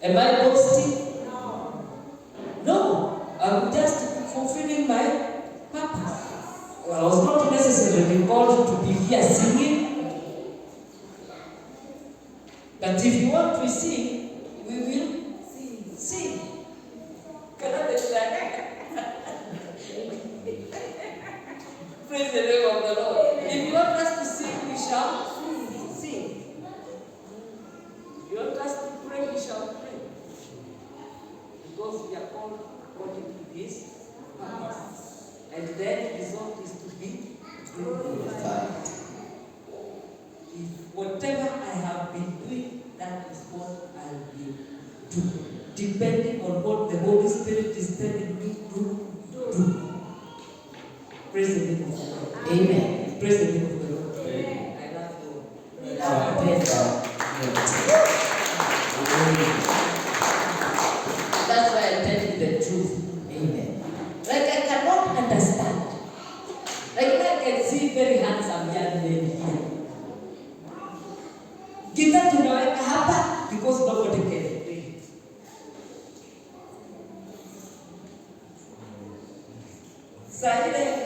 Am I boasting? No. I'm just fulfilling my purpose. I was not necessarily called to be here singing. But if you want to sing, we will sing. Praise the name of the Lord. If you want us to sing, we shall sing. If you want us to pray, we shall pray. Because we are called according to His purpose. And then the result is to be glorified. If whatever I have been doing, that is what I'll be doing. Depending on what the Holy Spirit is telling me to do. Praise the name of the Lord. Amen. Praise the name of the Lord. Amen. I love you. That's why I tell you the truth. Amen. Like I cannot understand. Like I can see very handsome young men here. Gitaa tunaweka hapa because nobody can play it. Saa ile